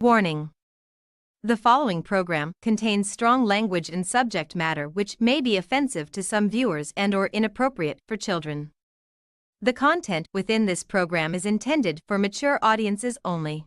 Warning. The following program contains strong language and subject matter which may be offensive to some viewers and/or inappropriate for children. The content within this program is intended for mature audiences only.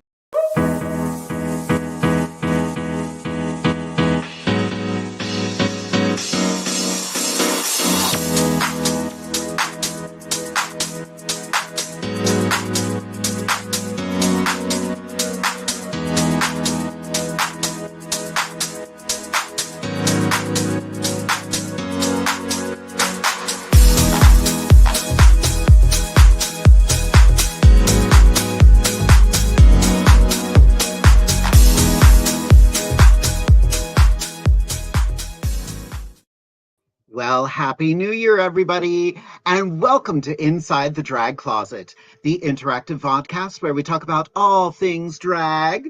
Well, Happy New Year, everybody, and welcome to Inside the Drag Closet, the interactive vodcast where we talk about all things drag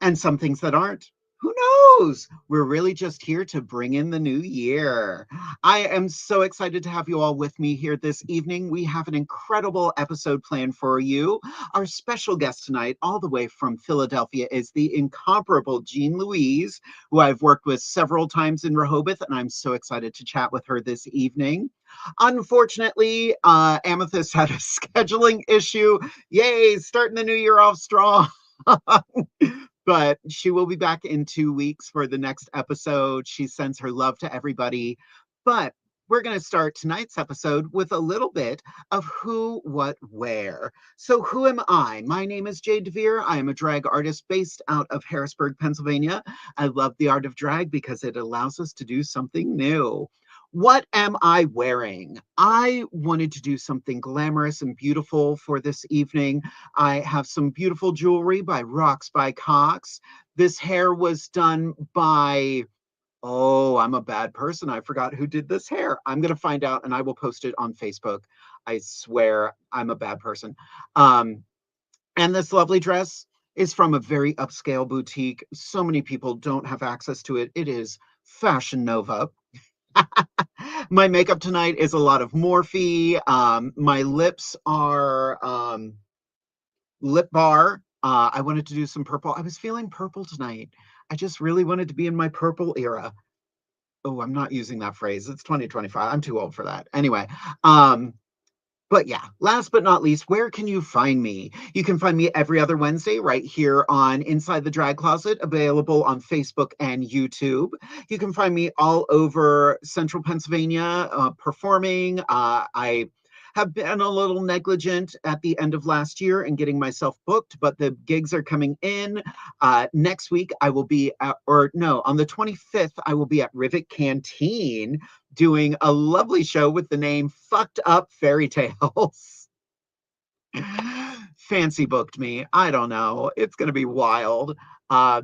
and some things that aren't. Who knows? We're really just here to bring in the new year. I am so excited to have you all with me here this evening. We have an incredible episode planned for you. Our special guest tonight, all the way from Philadelphia, is the incomparable Jean Louise, who I've worked with several times in Rehoboth, and I'm so excited to chat with her this evening. Unfortunately, Amethyst had a scheduling issue. Yay, starting the new year off strong. But she will be back in 2 weeks for the next episode. She sends her love to everybody. But we're going to start tonight's episode with a little bit of who, what, where. So who am I? My name is Jade DeVere. I am a drag artist based out of Harrisburg, Pennsylvania. I love the art of drag because it allows us to do something new. What am I wearing? I wanted to do something glamorous and beautiful for this evening. I have some beautiful jewelry by Rocks by Cox. This hair was done by, oh, I'm a bad person. I forgot who did this hair. I'm going to find out and I will post it on Facebook. I swear I'm a bad person. And this lovely dress is from a very upscale boutique. So many people don't have access to it. It is Fashion Nova. My makeup tonight is a lot of Morphe. My lips are Lip Bar. I wanted to do some purple. I was feeling purple tonight. I just really wanted to be in my purple era. Oh, I'm not using that phrase. It's 2025. I'm too old for that. Anyway, but yeah, last but not least, where can you find me? You can find me every other Wednesday right here on Inside the Drag Closet, available on Facebook and YouTube. You can find me all over Central Pennsylvania performing. I have been a little negligent at the end of last year in getting myself booked, but the gigs are coming in. Next week, I will be at, on the 25th, I will be at Rivet Canteen doing a lovely show with the name Fucked Up Fairy Tales. Fancy booked me. I don't know. It's going to be wild.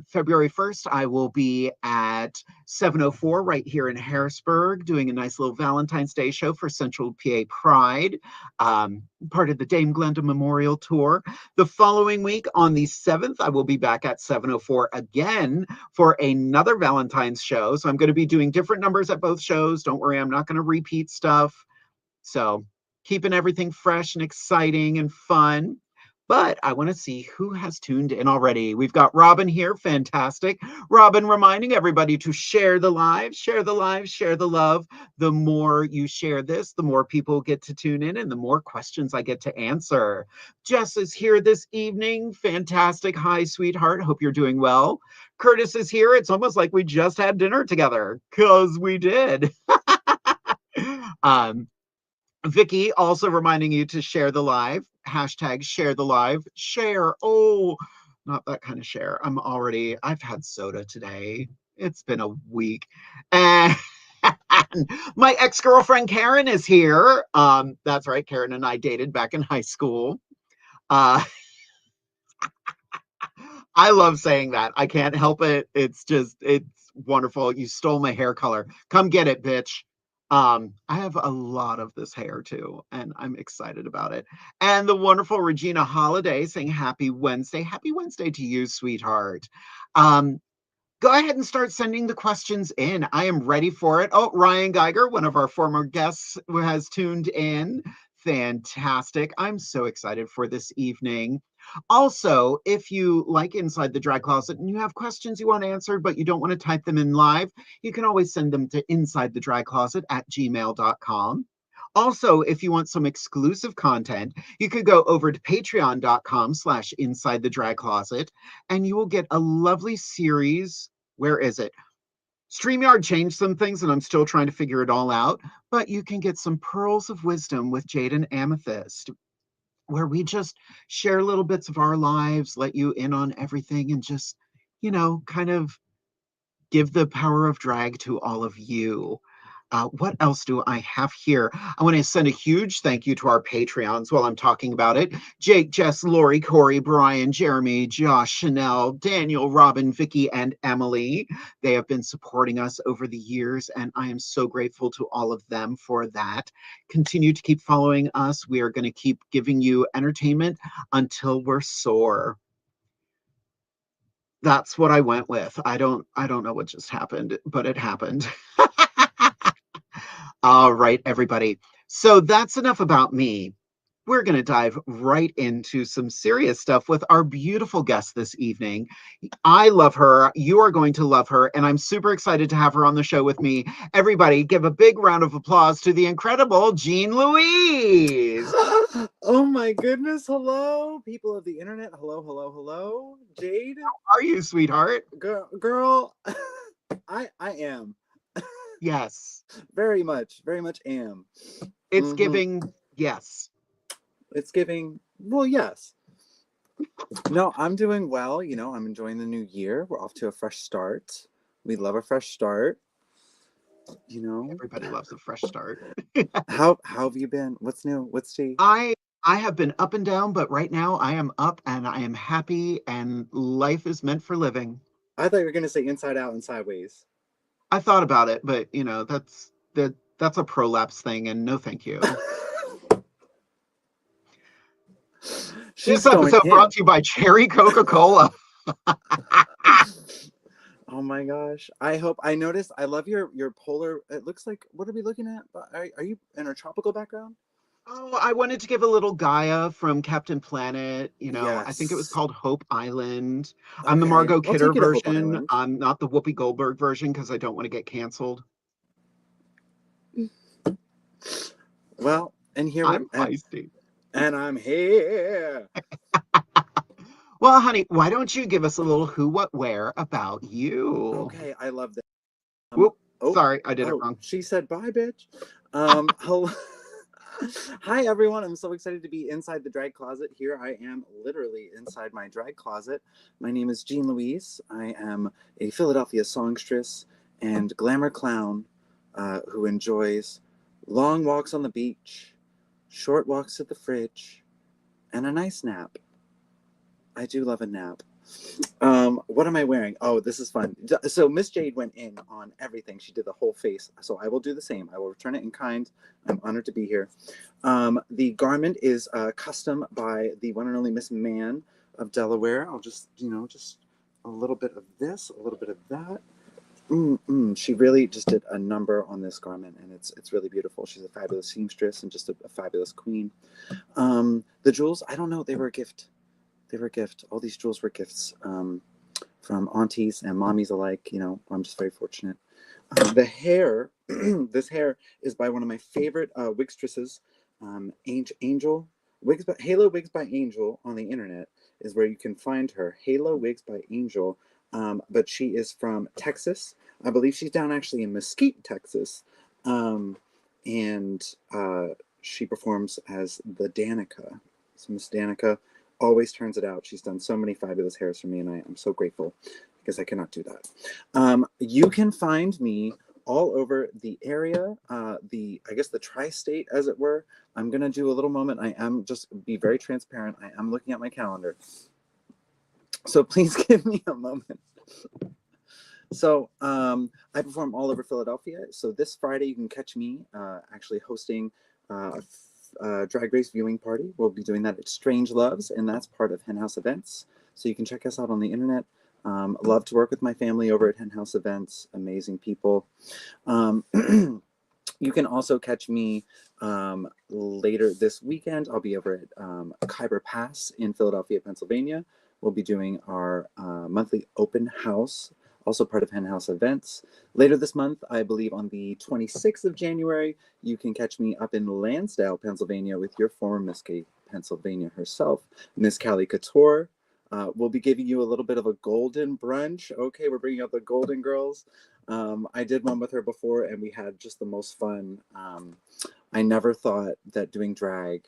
February 1st, I will be at 704 right here in Harrisburg doing a nice little Valentine's Day show for Central PA Pride, part of the Dame Glenda Memorial Tour. The following week on the 7th, I will be back at 704 again for another Valentine's show. So I'm going to be doing different numbers at both shows. Don't worry, I'm not going to repeat stuff. So keeping everything fresh and exciting and fun. But I want to see who has tuned in already. We've got Robin here. Fantastic. Robin reminding everybody to share the live, share the live, share the love. The more you share this, the more people get to tune in and the more questions I get to answer. Jess is here this evening. Fantastic. Hi, sweetheart. Hope you're doing well. Curtis is here. It's almost like we just had dinner together because we did. Vicky also reminding you to share the live. Hashtag share the live. Share. Oh, not that kind of share. I've had soda today. It's been a week. And my ex-girlfriend Karen is here. That's right. Karen and I dated back in high school. I love saying that. I can't help it. It's wonderful. You stole my hair color. Come get it, bitch. I have a lot of this hair too, and I'm excited about it. And the wonderful Regina Holiday saying happy Wednesday. Happy Wednesday to you, sweetheart. Go ahead and start sending the questions in. I am ready for it. Oh, Ryan Geiger, one of our former guests who has tuned in. Fantastic. I'm so excited for this evening. Also, if you like Inside the Drag Closet and you have questions you want answered, but you don't want to type them in live, you can always send them to InsideTheDragCloset@gmail.com. Also, if you want some exclusive content, you could go over to patreon.com/InsideTheDragCloset and you will get a lovely series. Where is it? StreamYard changed some things and I'm still trying to figure it all out, but you can get some pearls of wisdom with Jade and Amethyst, where we just share little bits of our lives, let you in on everything, and just, kind of give the power of drag to all of you. What else do I have here? I want to send a huge thank you to our Patreons while I'm talking about it. Jake, Jess, Lori, Corey, Brian, Jeremy, Josh, Chanel, Daniel, Robin, Vicky, and Emily. They have been supporting us over the years, and I am so grateful to all of them for that. Continue to keep following us. We are going to keep giving you entertainment until we're sore. That's what I went with. I don't know what just happened, but it happened. All right, everybody. So that's enough about me. We're going to dive right into some serious stuff with our beautiful guest this evening. I love her. You are going to love her. And I'm super excited to have her on the show with me. Everybody, give a big round of applause to the incredible Jean Louise. Oh my goodness. Hello, people of the internet. Hello, hello, hello. Jade. How are you, sweetheart? Girl, I am. Yes. Very much am. It's giving, yes. It's giving, well, yes. No, I'm doing well. I'm enjoying the new year. We're off to a fresh start. We love a fresh start. Everybody loves a fresh start. How have you been? What's new? What's tea? I have been up and down, but right now I am up and I am happy and life is meant for living. I thought you were going to say inside out and sideways. I thought about it, but that's a prolapse thing and no thank you. This episode brought to you by Cherry Coca-Cola. Oh my gosh. I noticed, I love your polar, it looks like, what are we looking at? Are you in a tropical background? Oh, I wanted to give a little Gaia from Captain Planet. Yes. I think it was called Hope Island. Okay. I'm the Margot Kidder version. I'm not the Whoopi Goldberg version because I don't want to get canceled. Well, and here I'm feisty. And I'm here. Well, honey, why don't you give us a little who, what, where about you? Okay, I love that. Whoop, sorry, I did it wrong. She said bye, bitch. Hello. Hi, everyone. I'm so excited to be inside the drag closet. Here I am literally inside my drag closet. My name is Jean Louise. I am a Philadelphia songstress and glamour clown who enjoys long walks on the beach, short walks to the fridge, and a nice nap. I do love a nap. What am I wearing? Oh, this is fun. So Miss Jade went in on everything. She did the whole face. So I will do the same. I will return it in kind. I'm honored to be here. The garment is custom by the one and only Miss Mann of Delaware. I'll just, just a little bit of this, a little bit of that. She really just did a number on this garment, and it's really beautiful. She's a fabulous seamstress and just a fabulous queen. The jewels, I don't know. They were a gift. They were a gift. All these jewels were gifts from aunties and mommies alike. I'm just very fortunate. The hair, this hair is by one of my favorite wigstresses, Angel Wigs, Halo Wigs by Angel on the internet is where you can find her. Halo Wigs by Angel, but she is from Texas. I believe she's down actually in Mesquite, Texas, and she performs as the Danica. So Miss Danica always turns it out. She's done so many fabulous hairs for me, and I'm so grateful because I cannot do that. You can find me all over the area, I guess the tri-state, as it were. I'm gonna do a little moment. I am just be very transparent. I am looking at my calendar, so please give me a moment. So I perform all over Philadelphia. So this Friday you can catch me actually hosting Drag Race viewing party. We'll be doing that at Strange Loves, and that's part of Hen House Events. So you can check us out on the internet. Love to work with my family over at Hen House Events. Amazing people. You can also catch me later this weekend. I'll be over at Khyber Pass in Philadelphia, Pennsylvania. We'll be doing our monthly open house, also part of Hen House events. Later this month, I believe on the 26th of January, you can catch me up in Lansdale, Pennsylvania with your former Miss K Pennsylvania herself, Miss Callie Couture. We'll be giving you a little bit of a golden brunch. Okay, we're bringing out the Golden Girls. I did one with her before and we had just the most fun. I never thought that doing drag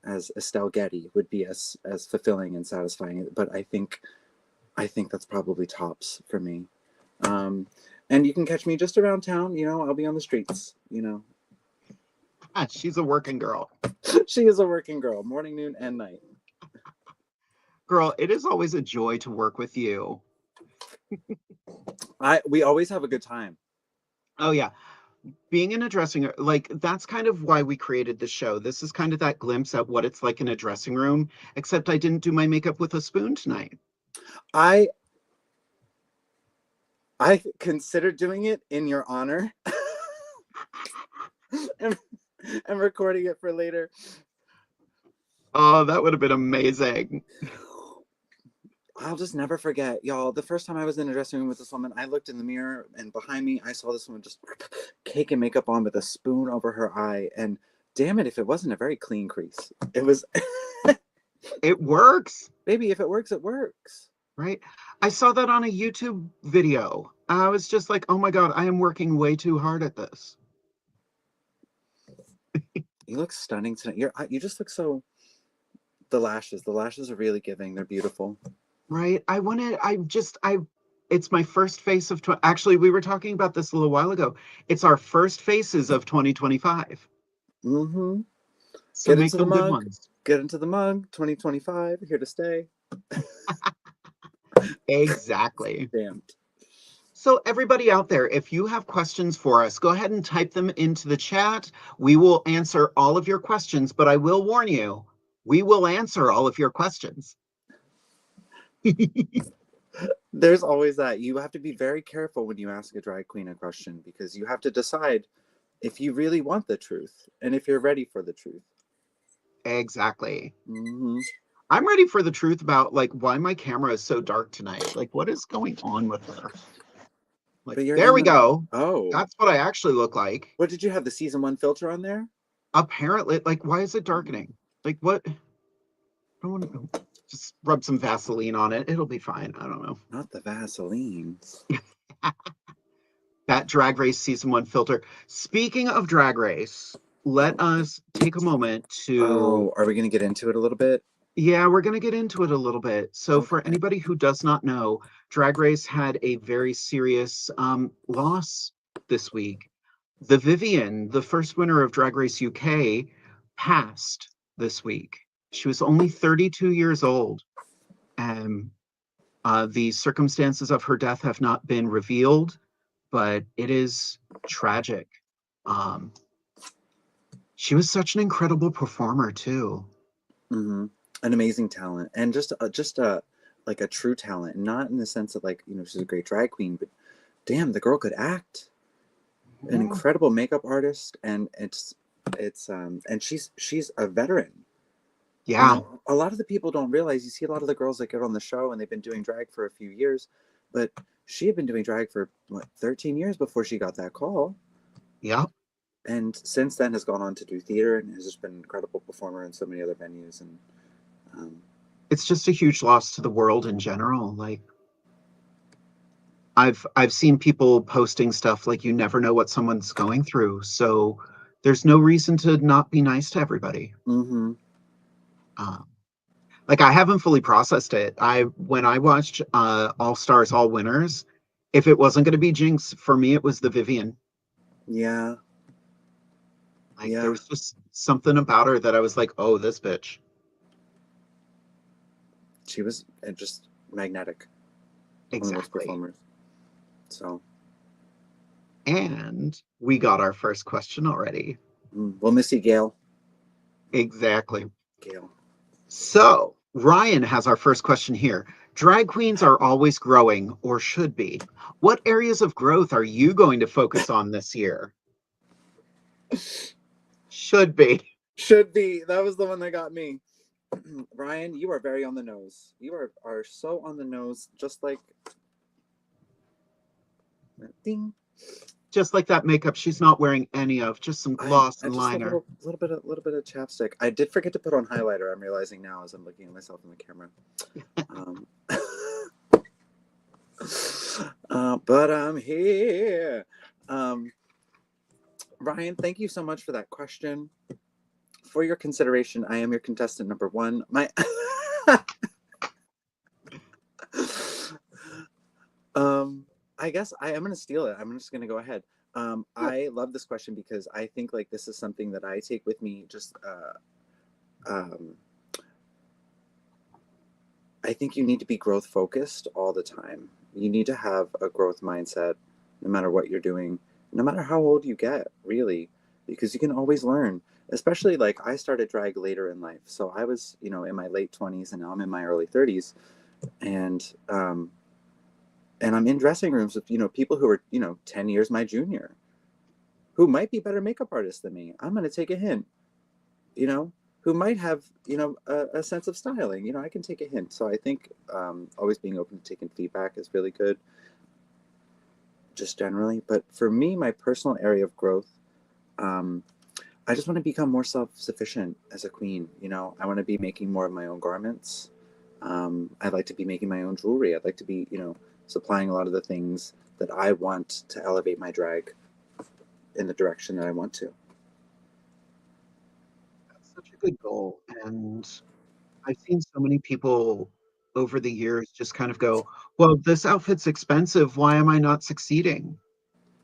as Estelle Getty would be as fulfilling and satisfying, but I think that's probably tops for me. And you can catch me just around town, you know, I'll be on the streets, you know. She's a working girl. She is a working girl, morning, noon, and night. Girl, it is always a joy to work with you. We always have a good time. Oh yeah. Being in a dressing room, like that's kind of why we created the show. This is kind of that glimpse at what it's like in a dressing room, except I didn't do my makeup with a spoon tonight. I considered doing it in your honor and recording it for later. Oh, that would have been amazing. I'll just never forget, y'all. The first time I was in a dressing room with this woman, I looked in the mirror and behind me, I saw this woman just cake and makeup on with a spoon over her eye. And damn it, if it wasn't a very clean crease. It was. It works. Baby, if it works, it works. Right? I saw that on a YouTube video. I was just like, oh my God, I am working way too hard at this. You look stunning tonight. You just look so. The lashes are really giving. They're beautiful. Right? It's my first face of, actually, we were talking about this a little while ago. It's our first faces of 2025. Mm-hmm. So make them good ones. Get into the mug. 2025, here to stay. Exactly. Damn. So everybody out there, if you have questions for us, go ahead and type them into the chat. We will answer all of your questions, but I will warn you, we will answer all of your questions. There's always that. You have to be very careful when you ask a drag queen a question because you have to decide if you really want the truth and if you're ready for the truth. Exactly. Mm-hmm. I'm ready for the truth about like why my camera is so dark tonight. Like what is going on with her? Like there we go. Oh, that's what I actually look like. What did you have, the season 1 filter on there? Apparently, like why is it darkening? Like what? I don't want to just rub some Vaseline on it. It'll be fine. I don't know. Not the Vaseline. That Drag Race season 1 filter. Speaking of Drag Race, let us take a moment to. Oh, are we going to get into it a little bit? Yeah, we're going to get into it a little bit. So for anybody who does not know, Drag Race had a very serious loss this week. The Vivienne, the first winner of Drag Race UK, passed this week. She was only 32 years old. And the circumstances of her death have not been revealed, but it is tragic. She was such an incredible performer too. Mm-hmm. An amazing talent, and just a like a true talent, not in the sense of like, you know, she's a great drag queen, but damn, the girl could act. An incredible makeup artist, and it's and she's a veteran. Yeah. You know, a lot of the people don't realize, you see a lot of the girls that get on the show and they've been doing drag for a few years, but she had been doing drag for what, 13 years before she got that call. Yeah. And since then has gone on to do theater and has just been an incredible performer in so many other venues. And it's just a huge loss to the world in general. Like I've seen people posting stuff like you never know what someone's going through. So there's no reason to not be nice to everybody. Mm-hmm. Like I haven't fully processed it. When I watched All Stars, All Winners, if it wasn't going to be Jinx, for me, it was the Vivienne. Yeah. Like there was just something about her that I was like, oh, this bitch. She was just magnetic. Exactly. One of those performers. So. And we got our first question already. We'll miss you, Gail. Exactly. Gail. So Ryan has our first question here. Drag queens are always growing, or should be. What areas of growth are you going to focus on this year? Should be. Should be. That was the one that got me. Ryan, you are very on the nose. You are so on the nose, just like ding. Just like that makeup she's not wearing any of, just some gloss and just liner. a little bit of chapstick. I did forget to put on highlighter. I'm realizing now as I'm looking at myself in the camera. But I'm here. Ryan, thank you so much for that question. For your consideration, I am your contestant number one. I guess I am going to steal it. I'm just going to go ahead. I love this question because I think like this is something that I take with me. I think you need to be growth focused all the time. You need to have a growth mindset no matter what you're doing, no matter how old you get, really, because you can always learn. Especially like I started drag later in life. So I was, in my late 20s and now I'm in my early 30s. And I'm in dressing rooms with, people who are, 10 years my junior, who might be better makeup artists than me. I'm going to take a hint, who might have, a sense of styling. I can take a hint. So I think always being open to taking feedback is really good, just generally. But for me, my personal area of growth, I just want to become more self-sufficient as a queen. I want to be making more of my own garments. I'd like to be making my own jewelry. I'd like to be, supplying a lot of the things that I want to elevate my drag in the direction that I want to. That's such a good goal. And I've seen so many people over the years just kind of go, well, this outfit's expensive. Why am I not succeeding?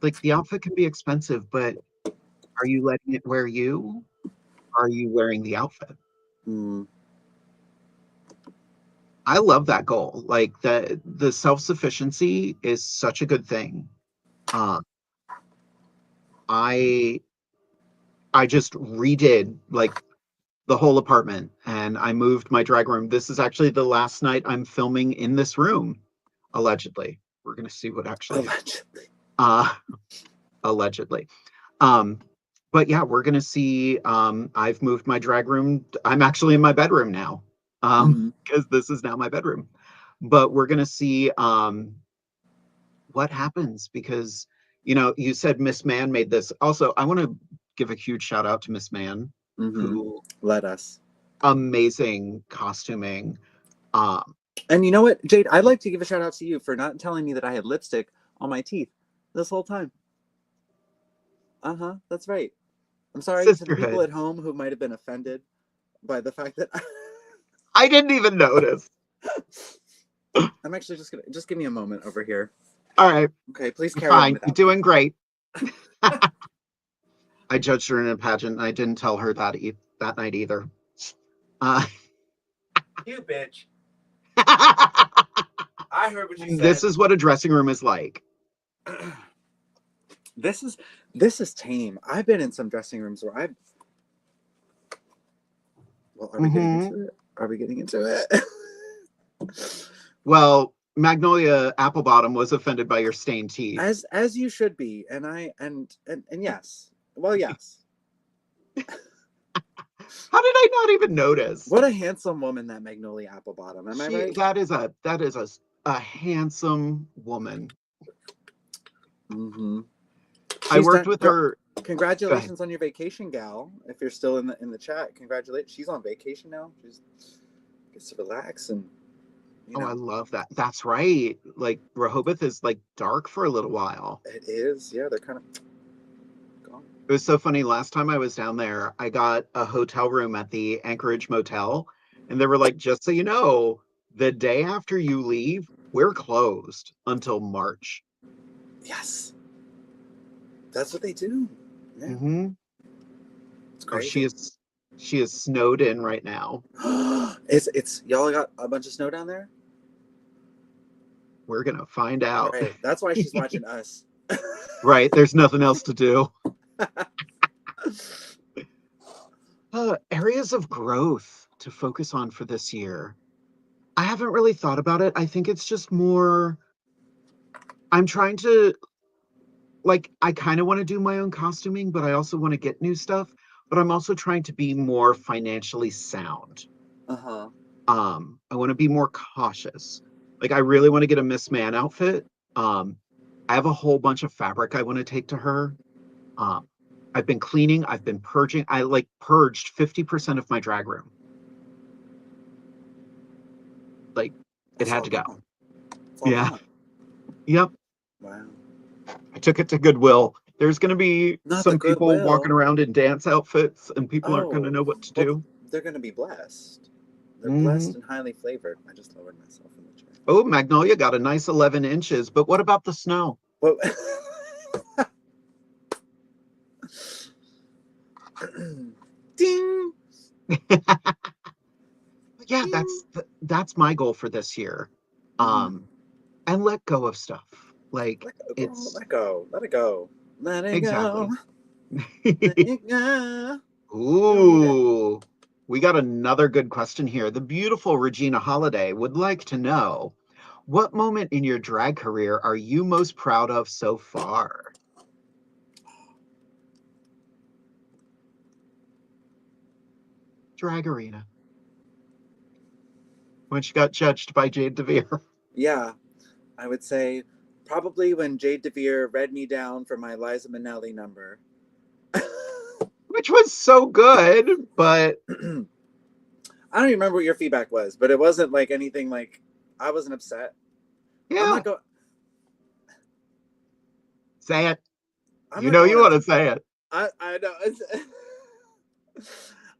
Like the outfit can be expensive, but are you letting it wear you? Are you wearing the outfit? Mm. I love that goal. Like the self-sufficiency is such a good thing. I just redid like the whole apartment and I moved my drag room. This is actually the last night I'm filming in this room, allegedly. We're gonna see what actually allegedly. But yeah, we're gonna see. I've moved my drag room. I'm actually in my bedroom now. Because this is now my bedroom. But we're gonna see what happens because you said Miss Man made this. Also, I want to give a huge shout out to Miss Man, who let us. Amazing costuming. And you know what, Jade, I'd like to give a shout out to you for not telling me that I had lipstick on my teeth this whole time. That's right. I'm sorry to the people at home who might have been offended by the fact that I didn't even notice. I'm actually just give me a moment over here. All right. Okay, please carry on. You're doing great. I judged her in a pageant and I didn't tell her that night either. You bitch. I heard what you said. This is what a dressing room is like. This is tame. I've been in some dressing rooms where are we getting into it? Are we getting into it? Well, Magnolia Applebottom was offended by your stained teeth. As you should be. And yes. Well, yes. How did I not even notice? What a handsome woman that Magnolia Applebottom. Am I right? That is a handsome woman. I worked with her. Congratulations on your vacation, gal. If you're still in the chat, congratulations. She's on vacation now. She gets to relax and I love that. That's right. Like Rehoboth is like dark for a little while. It is. Yeah, they're kind of gone. It was so funny. Last time I was down there, I got a hotel room at the Anchorage Motel, and they were like, just so you know, the day after you leave, we're closed until March. Yes. That's what they do. Yeah. It's crazy. She is snowed in right now. It's y'all got a bunch of snow down there? We're gonna find out. Right. That's why she's watching us. Right. There's nothing else to do. Areas of growth to focus on for this year. I haven't really thought about it. I think it's just more, I'm trying to like, I kind of want to do my own costuming, but I also want to get new stuff. But I'm also trying to be more financially sound. Uh-huh. I want to be more cautious. Like, I really want to get a Miss Man outfit. I have a whole bunch of fabric I want to take to her. Um, I've been cleaning, I've been purging. I like purged 50% of my drag room. Like, it That's had all to go. gone. It's all Yeah. gone. Yep. Wow. I took it to Goodwill. There's going to be Not the some people walking Goodwill. around in dance outfits, and people aren't going to Oh, know what to well, do. they're going to be blessed. They're Hmm. blessed and highly flavored. I just lowered myself in the chair. Oh, Magnolia got a nice 11 inches, but what about the snow? Well, ding. Yeah, that's my goal for this year. And let go of stuff. Like, Girl, it's let go. Let it go. Let it go. exactly. Let it go. Don't need it. Ooh, we got another good question here. The beautiful Regina Holiday would like to know, what moment in your drag career are you most proud of so far? Drag Arena. When she got judged by Jade DeVere. Yeah, I would say probably when Jade DeVere read me down for my Liza Minnelli number. Which was so good, but I don't even remember what your feedback was, but it wasn't like anything like I wasn't upset. I'm yeah, not going. say it. I'm You not know going you out want to. to say it. I know.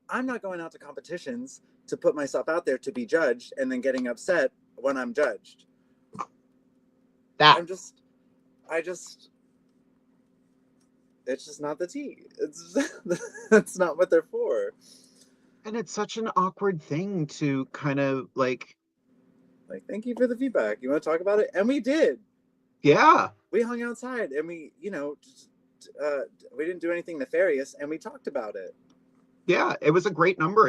I'm not going out to competitions to put myself out there to be judged and then getting upset when I'm judged. That. I just, it's just not the tea. It's that's not what they're for. And it's such an awkward thing to kind of like, Like, thank you for the feedback. You want to talk about it? And we did. yeah. We hung outside and we didn't do anything nefarious and we talked about it. Yeah, it was a great number.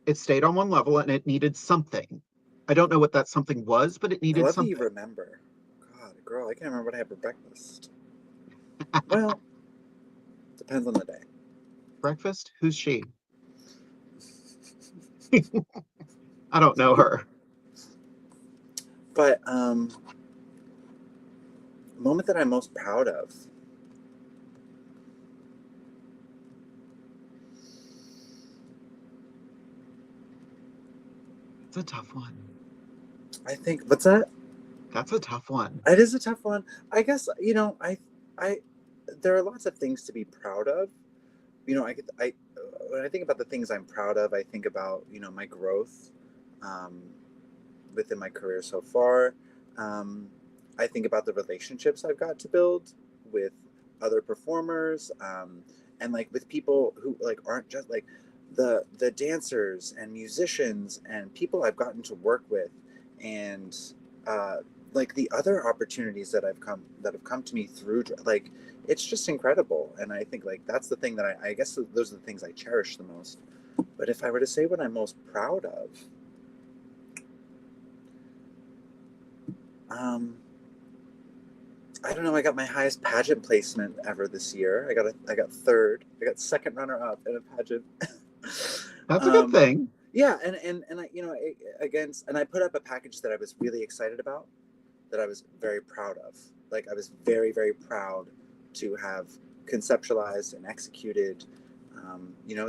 It stayed on one level and it needed something. I don't know what that something was, but it I needed love that you something. remember. God, girl, I can't remember what I had for breakfast. Well, depends on the day. Breakfast? Who's she? I don't know her. But moment that I'm most proud of. It's a tough one. I think what's that? That's a tough one. It is a tough one. I guess I there are lots of things to be proud of. I when I think about the things I'm proud of, I think about my growth um, within my career so far. Um, I think about the relationships I've got to build with other performers and like with people who like aren't just like the dancers and musicians and people I've gotten to work with and uh, like the other opportunities that have come to me through like it's just incredible. And I think like that's the thing that I guess those are the things I cherish the most. But if I were to say what I'm most proud of, um, I don't know. I got my highest pageant placement ever this year. I got third. I got second runner up in a pageant. That's a good thing. Yeah, and I against and I put up a package that I was really excited about, that I was very proud of. Like I was very very proud to have conceptualized and executed,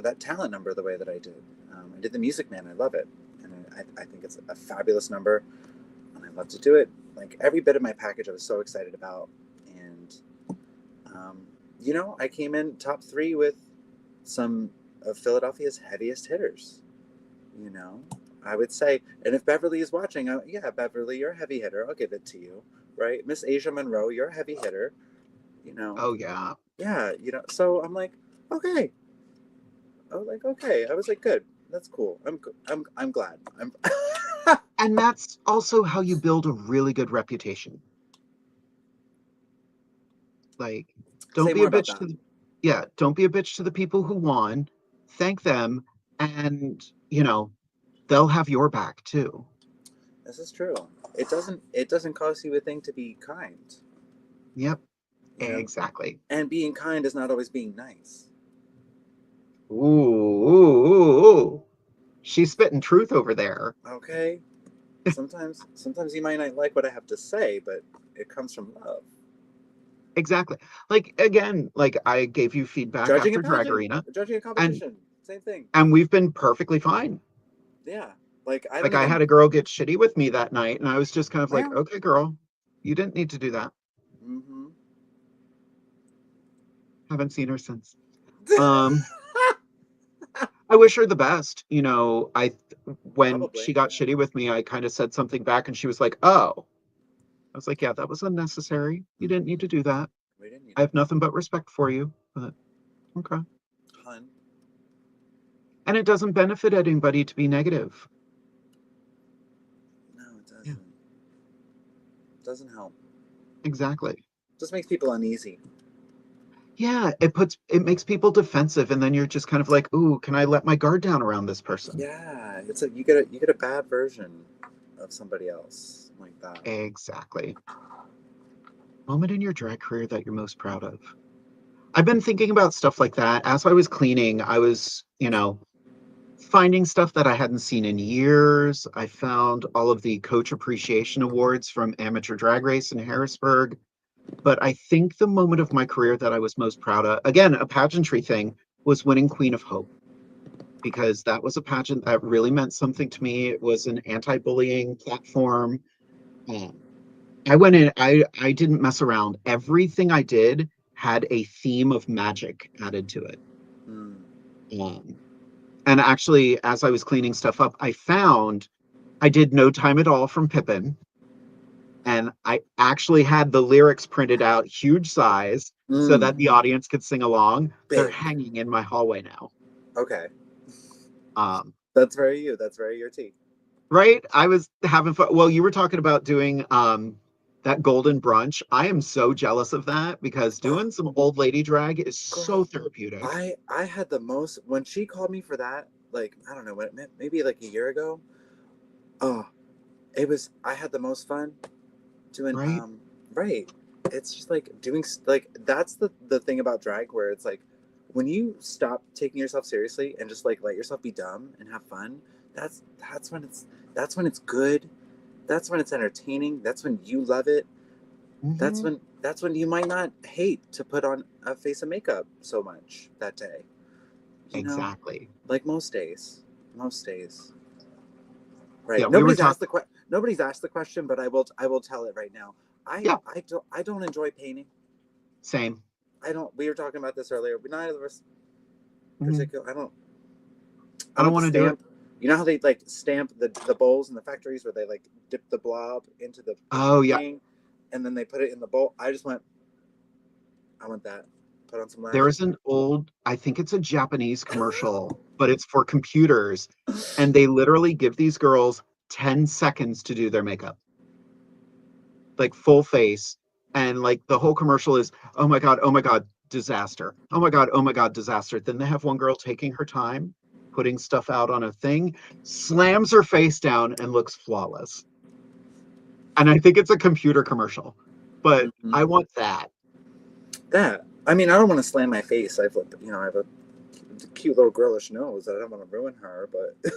that talent number the way that I did. I did the Music Man. I love it, and I think it's a fabulous number, and I love to do it. Like every bit of my package, I was so excited about, and I came in top 3 with some of Philadelphia's heaviest hitters. You know, I would say, and if Beverly is watching, yeah, Beverly, you're a heavy hitter. I'll give it to you, right? Miss Asia Monroe, you're a heavy hitter. Oh yeah. Yeah, So I'm like, okay. I was like, okay. I was like, good. That's cool. I'm glad. I'm. And that's also how you build a really good reputation. Like, don't Say be more a about bitch that. to don't be a bitch to the people who won. Thank them, and they'll have your back too. This is true. It doesn't cost you a thing to be kind. Yep. You know? Exactly. And being kind is not always being nice. Ooh. She's spitting truth over there. Okay. Sometimes you might not like what I have to say, but it comes from love. Exactly. Like, again, like I gave you feedback Judging a after Drag pageant, Arena, judging a and competition, same thing. we've been perfectly fine. Yeah. Like I don't Like, I even. had a girl get shitty with me that night, and I was just kind of like, Well. okay, girl, you didn't need to do that. Mm-hmm. Haven't seen her since. Um, I wish her the best. You know, when Probably. she got Yeah. shitty with me, I kind of said something back, and she was like, "Oh." I was like, "Yeah, that was unnecessary. You didn't need to do that. We didn't need I have nothing but respect for you, but okay." hun. And it doesn't benefit anybody to be negative. No, it Yeah, doesn't. Doesn't help. exactly. Just makes people uneasy. Yeah, it makes people defensive, and then you're just kind of like, "Ooh, can I let my guard down around this person?" Yeah, it's like you get a bad version of somebody else like that. Exactly. Moment in your drag career that you're most proud of. I've been thinking about stuff like that. As I was cleaning, I was, finding stuff that I hadn't seen in years. I found all of the Coach Appreciation Awards from Amateur Drag Race in Harrisburg. But I think the moment of my career that I was most proud of, again, a pageantry thing, was winning Queen of Hope, because that was a pageant that really meant something to me. It was an anti-bullying platform. Um, I went in, I didn't mess around. Everything I did had a theme of magic added to it. Mm. Um, and actually, as I was cleaning stuff up, I found I did No Time at All from Pippin, and I actually had the lyrics printed out, huge size, so that the Mm. audience could sing along. They're Big. hanging in my hallway now. Okay. Um, That's very you. That's very your tea. right? I was having fun. Well, you were talking about doing that golden brunch. I am so jealous of that, because Oh, doing some old lady drag is so girl. therapeutic. I had the most when she called me for that, like, I don't know, maybe like a year ago. Oh, it was I had the most fun doing Right? right. It's just like doing like that's the thing about drag where it's like when you stop taking yourself seriously and just like let yourself be dumb and have fun, that's when it's good. That's when it's entertaining. That's when you love it. Hmm. That's when you might not hate to put on a face of makeup so much that day. You know, Exactly. like most days. Most days. Yeah, Right. we were talking. Nobody's asked the question, but I will tell it right now. Yeah, I don't enjoy painting. same. I don't. We were talking about this earlier. But neither of us Mhm. particular. I I don't want the want to do it. stamp. You know how they like stamp the bowls in the factories where they like dip the blob into the Oh, yeah. thing, and then they put it in the bowl. I want that. Put on some There lashes. is an old, I think it's a Japanese commercial, but it's for computers. And they literally give these girls 10 seconds to do their makeup, like full face. And like the whole commercial is, oh my God, disaster. Oh my God, disaster. Then they have one girl taking her time, putting stuff out on a thing, slams her face down, and looks flawless. And I think it's a computer commercial, but Mhm. I want that. That. I mean, I don't want to slam my face. I have a cute little girlish nose that I don't want to ruin her, but.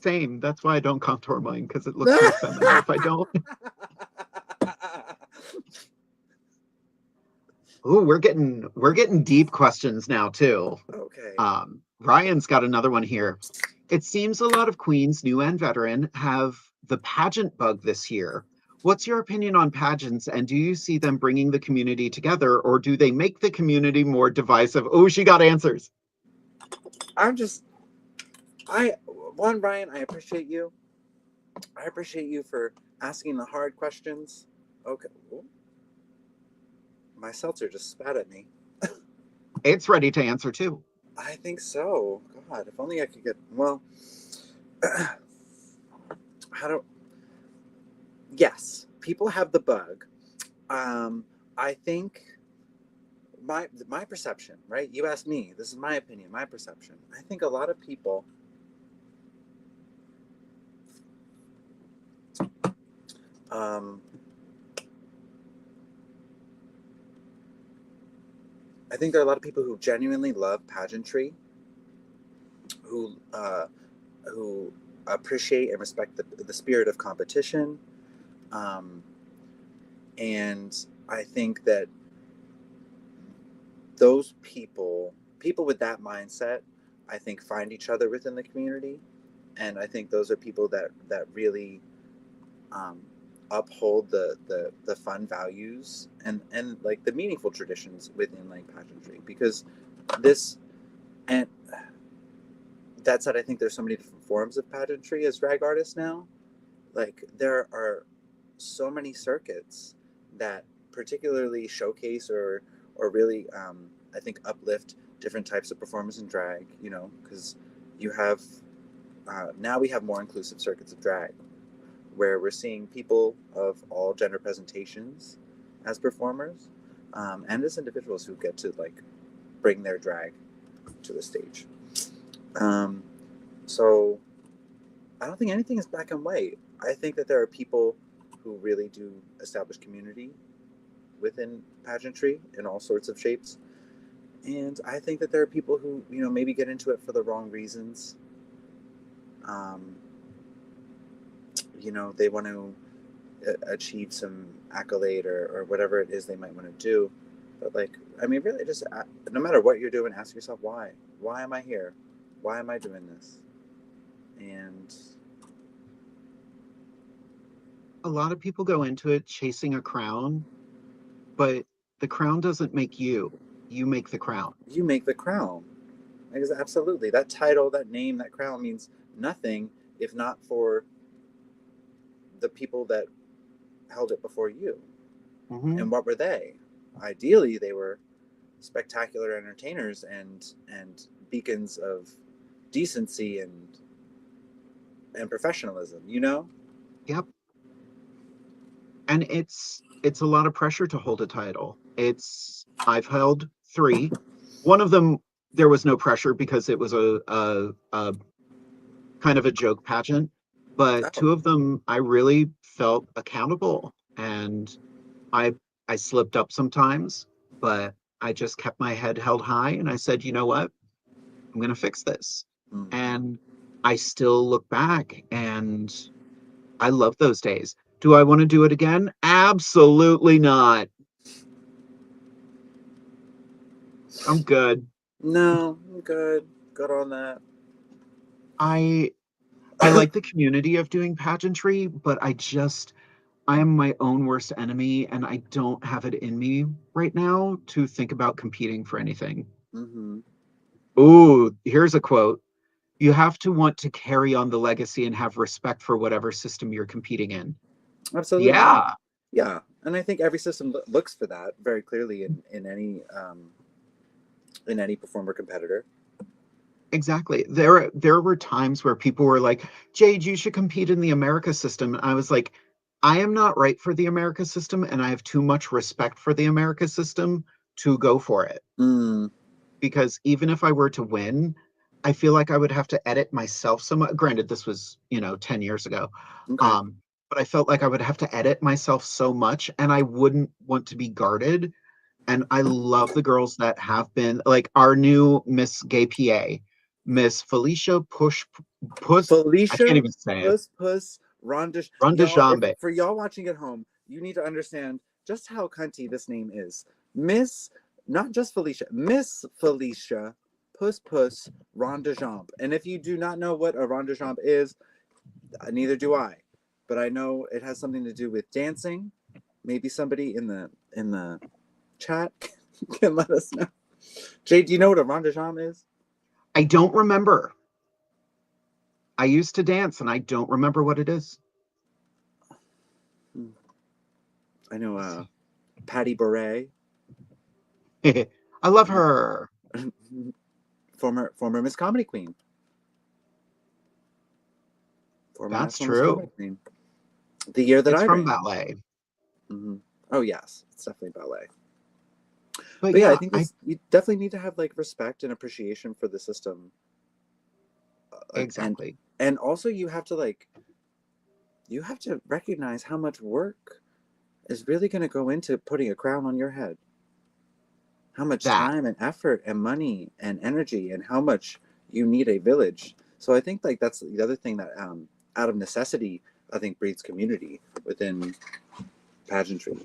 Same. That's why I don't contour mine, because it looks more feminine if I don't. Ooh, we're getting deep questions now too. Okay. Ryan's got another one here. It seems a lot of queens, new and veteran, have the pageant bug this year. What's your opinion on pageants, and do you see them bringing the community together, or do they make the community more divisive? Oh, she got answers. I'm just I one Ryan, I appreciate you. I appreciate you for asking the hard questions. Okay. Ooh, my seltzer just spat at me. It's ready to answer too. I think so. God, if only I could get well. How do? Yes, people have the bug. I think my perception, right? You asked me. This is my opinion, my perception. I think a lot of people um, I think there are a lot of people who genuinely love pageantry, who who appreciate and respect the spirit of competition, um, and I think that those people with that mindset, I think, find each other within the community, and I think those are people that really um, uphold the fun values and like the meaningful traditions within like pageantry, because this and that said, I think there's so many different forms of pageantry as drag artists now. Like there are so many circuits that particularly showcase or really I think uplift different types of performers in drag. You know, because you have now we have more inclusive circuits of drag where we're seeing people of all gender presentations as performers, and as individuals who get to like bring their drag to the stage. Um, so I don't think anything is black and white. I think that there are people who really do establish community within pageantry in all sorts of shapes. And I think that there are people who, you know, maybe get into it for the wrong reasons. Um, you know, they want to achieve some accolade or whatever it is they might want to do. But like, I mean, really just no matter what you're doing, ask yourself why. Why am I here? Why am I doing this? And A lot of people go into it chasing a crown, but the crown doesn't make you. You make the crown. you make the crown. Because absolutely, that title, that name, that crown means nothing if not for the people that held it before you. Mm-hmm. And what were they? Ideally, they were spectacular entertainers and beacons of decency and professionalism. You know? Yep. And it's a lot of pressure to hold a title. I've held three. One of them there was no pressure because it was a kind of a joke pageant, but Oh, two of them I really felt accountable, and I I slipped up sometimes, but I just kept my head held high and I said, you know what? I'm going to fix this. mm. And I still look back and I love those days. Do I want to do it again? Absolutely not. I'm good. No, I'm good. Good on that. I I like the community of doing pageantry, but I am my own worst enemy and I don't have it in me right now to think about competing for anything. Mm-hmm. Ooh, here's a quote. You have to want to carry on the legacy and have respect for whatever system you're competing in. Absolutely. Yeah, Yeah, and I think every system looks for that very clearly in any performer competitor. exactly. There were times where people were like, "Jade, you should compete in the America system." And I was like, "I am not right for the America system, and I have too much respect for the America system to go for it." Mm, Because even if I were to win, I feel like I would have to edit myself so much. Granted, this was, 10 years ago. okay. Um, but I felt like I would have to edit myself so much and I wouldn't want to be guarded. And I love the girls that have been like our new Miss Gay PA, Miss Felicia Puss. I can't Felicia, even say it. Puss, Ronda. Rhonda Y'all, if Jambe. for y'all watching at home, you need to understand just how cunty this name is. Miss, not just Felicia, Miss Felicia, Puss, Ronda Jambe. And if you do not know what a Ronda Jambe is, neither do I. But I know it has something to do with dancing. Maybe somebody in the chat can let us know. Jay, do you know what a Ronda Jambe is? I don't remember. I used to dance and I don't remember what it is. I know Patty Beret, I love her. former Miss Comedy Queen, former That's National Miss Comedy true. Queen. The year that It's I from ran. ballet. Mm-hmm. Oh yes, it's definitely ballet. But But yeah, I yeah, think I this you definitely need to have like respect and appreciation for the system, like exactly. and also you have to recognize how much work is really going to go into putting a crown on your head. how much that. time and effort and money and energy and how much you need a village. So I think like that's the other thing that out of necessity, I think breeds community within pageantry,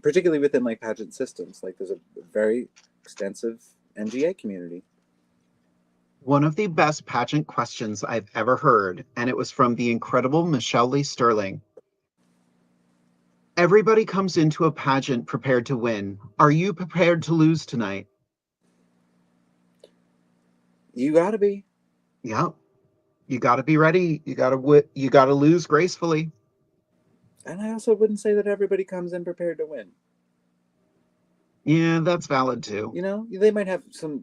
particularly within like pageant systems. Like there's a very extensive NGA community. One of the best pageant questions I've ever heard, and it was from the incredible Michelle Lee Sterling. Everybody comes into a pageant prepared to win. Are you prepared to lose tonight? You gotta be. Yeah. You got to be ready. You got to lose gracefully. And I also wouldn't say that everybody comes in prepared to win. Yeah, that's valid too. You know, they might have some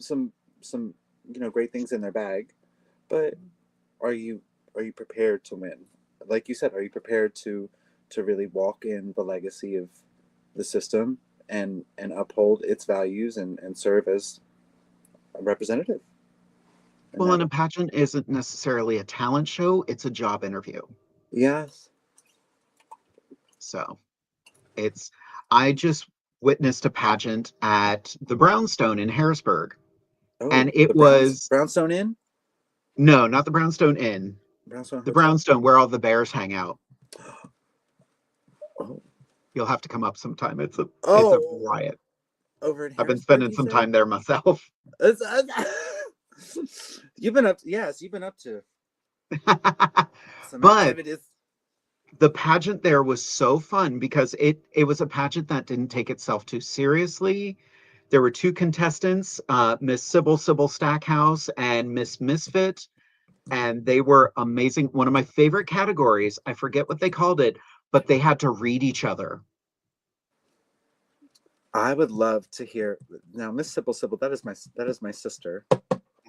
great things in their bag, but are you prepared to win? Like you said, are you prepared to really walk in the legacy of the system and uphold its values and serve as a representative? Well, and a pageant isn't necessarily a talent show, it's a job interview. Yes. So I just witnessed a pageant at the Brownstone in Harrisburg. And it was Brownstone Inn? No, not the Brownstone Inn. The Brownstone where all the bears hang out. Oh. You'll have to come up sometime. It's a riot. Over in Harrisburg, I've been spending some time there myself. You've been up to some But activities. the pageant there was so fun because it was a pageant that didn't take itself too seriously. There were two contestants, Miss Sybil Stackhouse and Miss Misfit, and they were amazing. One of my favorite categories, I forget what they called it, but they had to read each other. I would love to hear now, Miss Sybil. That is my sister,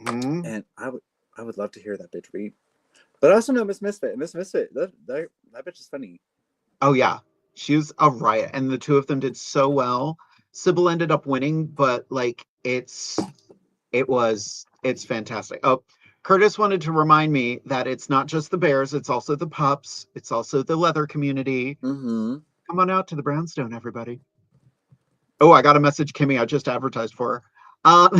and I would love to hear that bitch read. But I also know Miss Misfit. Miss Misfit, that bitch is funny. Oh yeah, she was a riot, and the two of them did so well. Sybil ended up winning, but like it's fantastic. Oh, Curtis wanted to remind me that it's not just the bears, it's also the pups, it's also the leather community. Mm-hmm. Come on out to the Brownstone, everybody. Oh, I got a message, Kimmy. I just advertised for her.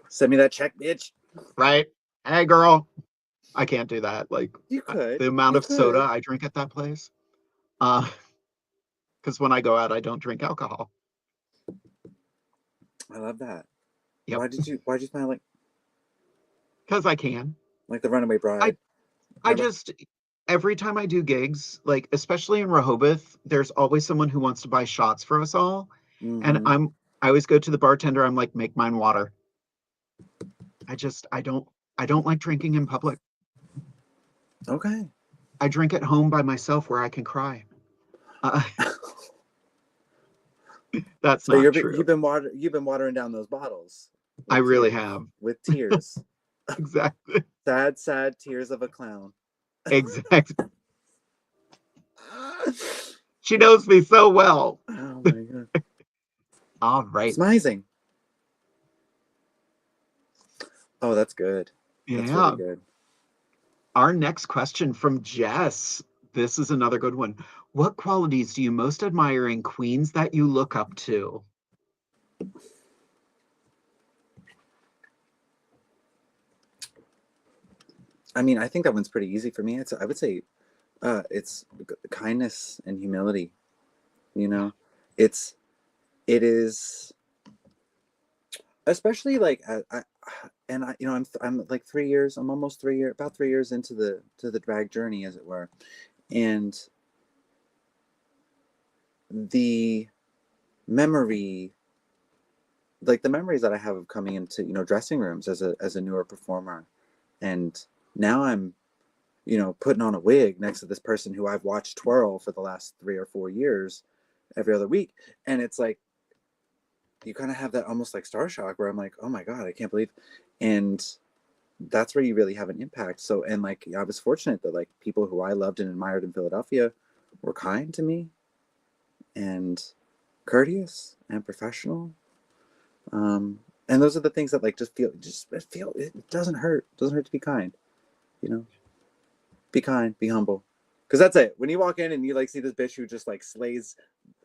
Send me that check, bitch. Right? Hey, girl. I can't do that. Like, you could. The amount of soda I drink at that place. Because when I go out, I don't drink alcohol. I love that. Yep. Why'd you smile like? Because I can. Like the runaway bride. I just, every time I do gigs, like especially in Rehoboth, there's always someone who wants to buy shots for us all. Mm-hmm. And I always go to the bartender, I'm like, make mine water. I don't like drinking in public. Okay. I drink at home by myself where I can cry. That's not true. You've been watering down those bottles. I really have. With tears. Exactly. Sad tears of a clown. Exactly. She knows me so well. Oh my god. All right. It's amazing. Oh, that's good. Yeah. That's really good. Our next question from Jess. This is another good one. What qualities do you most admire in queens that you look up to? I mean, I think that one's pretty easy for me. I would say it's kindness and humility. You know, it is, especially like I'm like I'm almost about 3 years into the drag journey, as it were, and the memories that I have of coming into dressing rooms as a newer performer, and now I'm putting on a wig next to this person who I've watched twirl for the last 3 or 4 years every other week, and it's like you kind of have that almost like star shock where I'm like, oh my god, I can't believe, and that's where you really have an impact. So, and like I was fortunate that like people who I loved and admired in Philadelphia were kind to me and courteous and professional, and those are the things that like just feel it doesn't hurt to be kind, be kind, be humble, because that's it. When you walk in and you like see this bitch who just like slays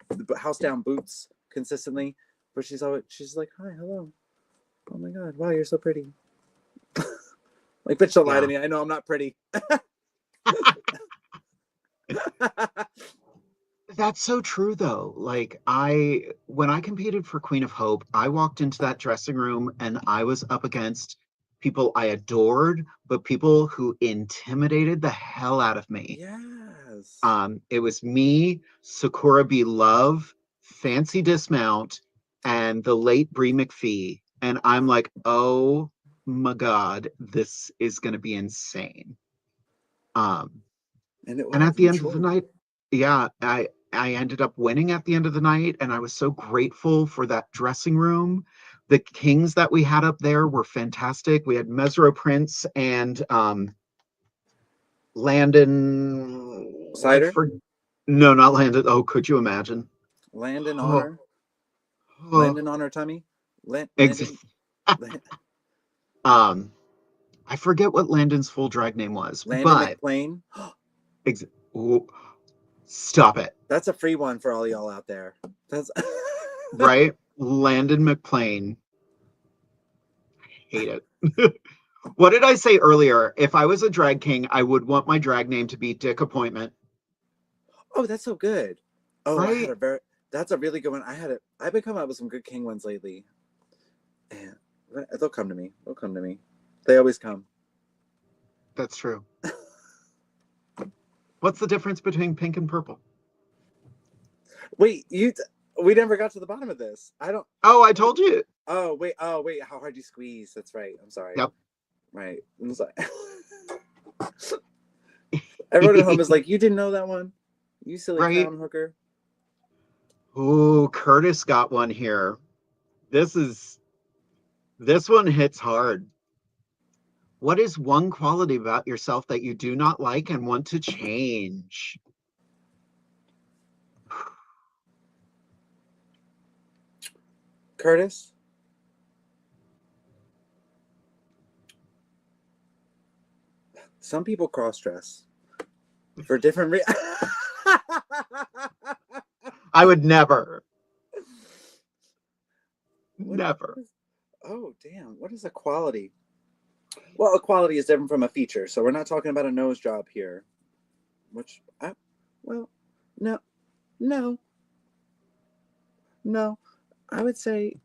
the house down boots consistently, But she's like, hi, hello. Oh my God, wow, you're so pretty. Like, bitch, don't lie to me. I know I'm not pretty. That's so true, though. Like, when I competed for Queen of Hope, I walked into that dressing room and I was up against people I adored, but people who intimidated the hell out of me. Yes. It was me, Sakura B. Love, Fancy Dismount, and the late Brie McPhee. And I'm like, oh my God, this is going to be insane. And it And was, at the I'm end of the sure. night, yeah, I ended up winning at the end of the night, and I was so grateful for that dressing room. The kings that we had up there were fantastic. We had Mesro Prince and Landon. Cider? No, not Landon. Oh, could you imagine? Landon Oh, Honor? oh, Landon Honor Tummy? ex- Landon? um, I forget what Landon's full drag name was, Landon but McPlain? ex- oh, stop it, That's a free one for all y'all out there. That's right? Landon McPlain. Hate it. What did I say earlier? If I was a drag king, I would want my drag name to be Dick Appointment. Oh, that's so good. Oh, Right? that's a really good one. I've been coming up with some good king ones lately. And they'll come to me. They'll come to me. They always come. That's true. What's the difference between pink and purple? Wait, we never got to the bottom of this. I don't. Oh, I told you. Oh wait. Oh wait. How hard you squeeze? That's right. I'm sorry. Yep. Right. I'm sorry. Everyone at home is like, you didn't know that one? You silly Right? clown hooker. Ooh, Curtis got one here. This one hits hard. What is one quality about yourself that you do not like and want to change? Curtis? Some people cross dress for different reasons. I would never. Never. Oh, damn. What is a quality? Well, a quality is different from a feature. So we're not talking about a nose job here. Well, no. I would say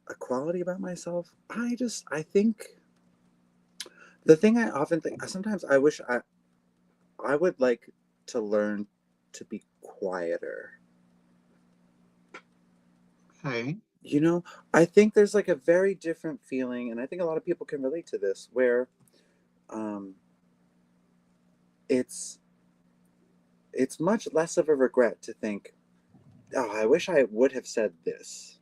a quality about myself. I think the thing I often think, sometimes I wish I would like to learn to be quieter. Okay. You know, I think there's like a very different feeling, and I think a lot of people can relate to this, where it's much less of a regret to think, oh, I wish I would have said this.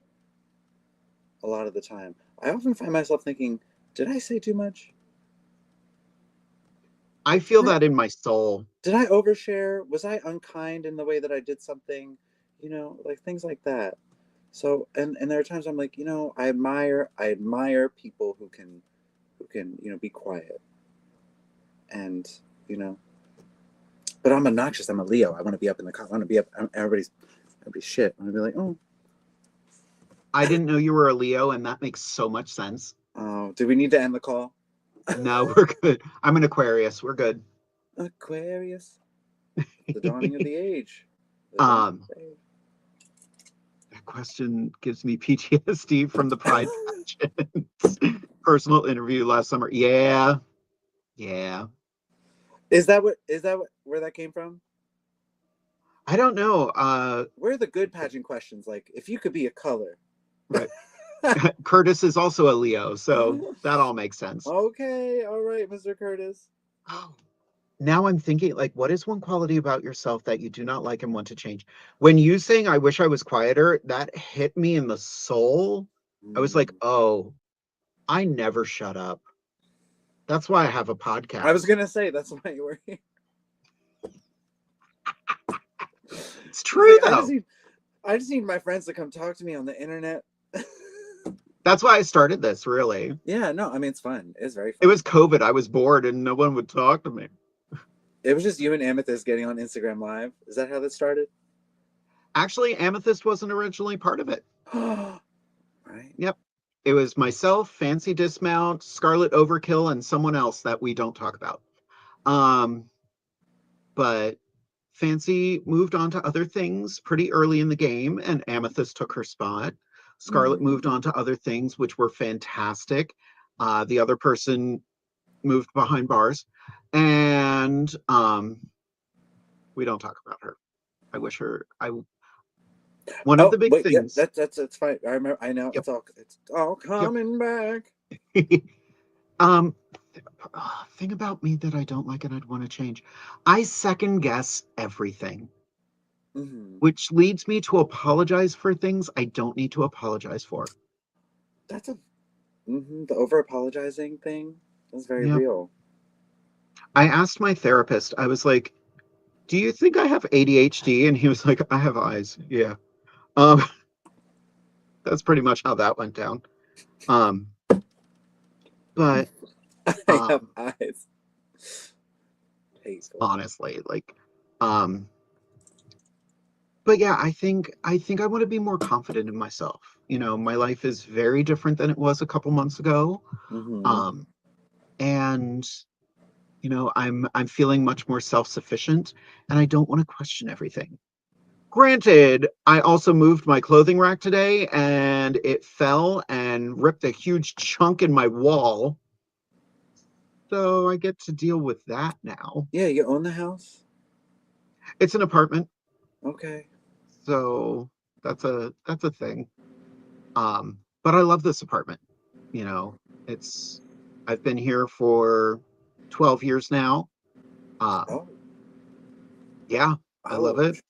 A lot of the time, I often find myself thinking, did I say too much? I feel that in my soul. Did I overshare? Was I unkind in the way that I did something? You know, like things like that. So, and there are times I'm like, you know, I admire people who can, be quiet, and you know, but I'm obnoxious. I'm a Leo. I want to be up in the I want to be up. Everybody's shit. I want to be like, oh, I didn't know you were a Leo, and that makes so much sense. oh, do we need to end the call? No, we're good. I'm an Aquarius. We're good. Aquarius, the dawning of the age. That question gives me PTSD from the Pride pageant. Personal interview last summer. Yeah. Is that where that came from? I don't know. Where are the good pageant questions? Like, if you could be a color. Right. Curtis is also a Leo, so that all makes sense. Okay, all right, Mr. Curtis. Now I'm thinking, like, what is one quality about yourself that you do not like and want to change? When you saying, I wish I was quieter, that hit me in the soul. I was like, oh, I never shut up. That's why I have a podcast. I was going to say, that's why you were here. It's true, like, though. I just need my friends to come talk to me on the internet. That's why I started this, really. Yeah, no, I mean, it's fun. It's very fun. It was COVID. I was bored and no one would talk to me. It was just you and Amethyst getting on Instagram Live. Is that how that started? Actually, Amethyst wasn't originally part of it. Right. Yep. It was myself, Fancy Dismount, Scarlet Overkill, and someone else that we don't talk about. But Fancy moved on to other things pretty early in the game, and Amethyst took her spot. Scarlet moved on to other things, which were fantastic. The other person moved behind bars, and we don't talk about her. I wish her. One of Oh the big wait, yeah, things. that's fine. I remember. I know. Yep. It's all Yep. coming back. um, thing about me that I don't like and I'd want to change. I second guess everything, which leads me to apologize for things I don't need to apologize for. That's a the over apologizing thing. That's very Yep. real. I asked my therapist, I was like, do you think I have ADHD? And he was like, I have eyes. Yeah. Um, that's pretty much how that went down. But I have eyes. Hateful. honestly, like, but yeah, I think I want to be more confident in myself. You know, my life is very different than it was a couple months ago. And you know, I'm feeling much more self-sufficient, and I don't want to question everything. Granted, I also moved my clothing rack today and it fell and ripped a huge chunk in my wall. So I get to deal with that now. Yeah, you own the house? It's an apartment. Okay. So that's a thing. But I love this apartment. You know, I've been here for 12 years now. Oh, Yeah, I love oh, it.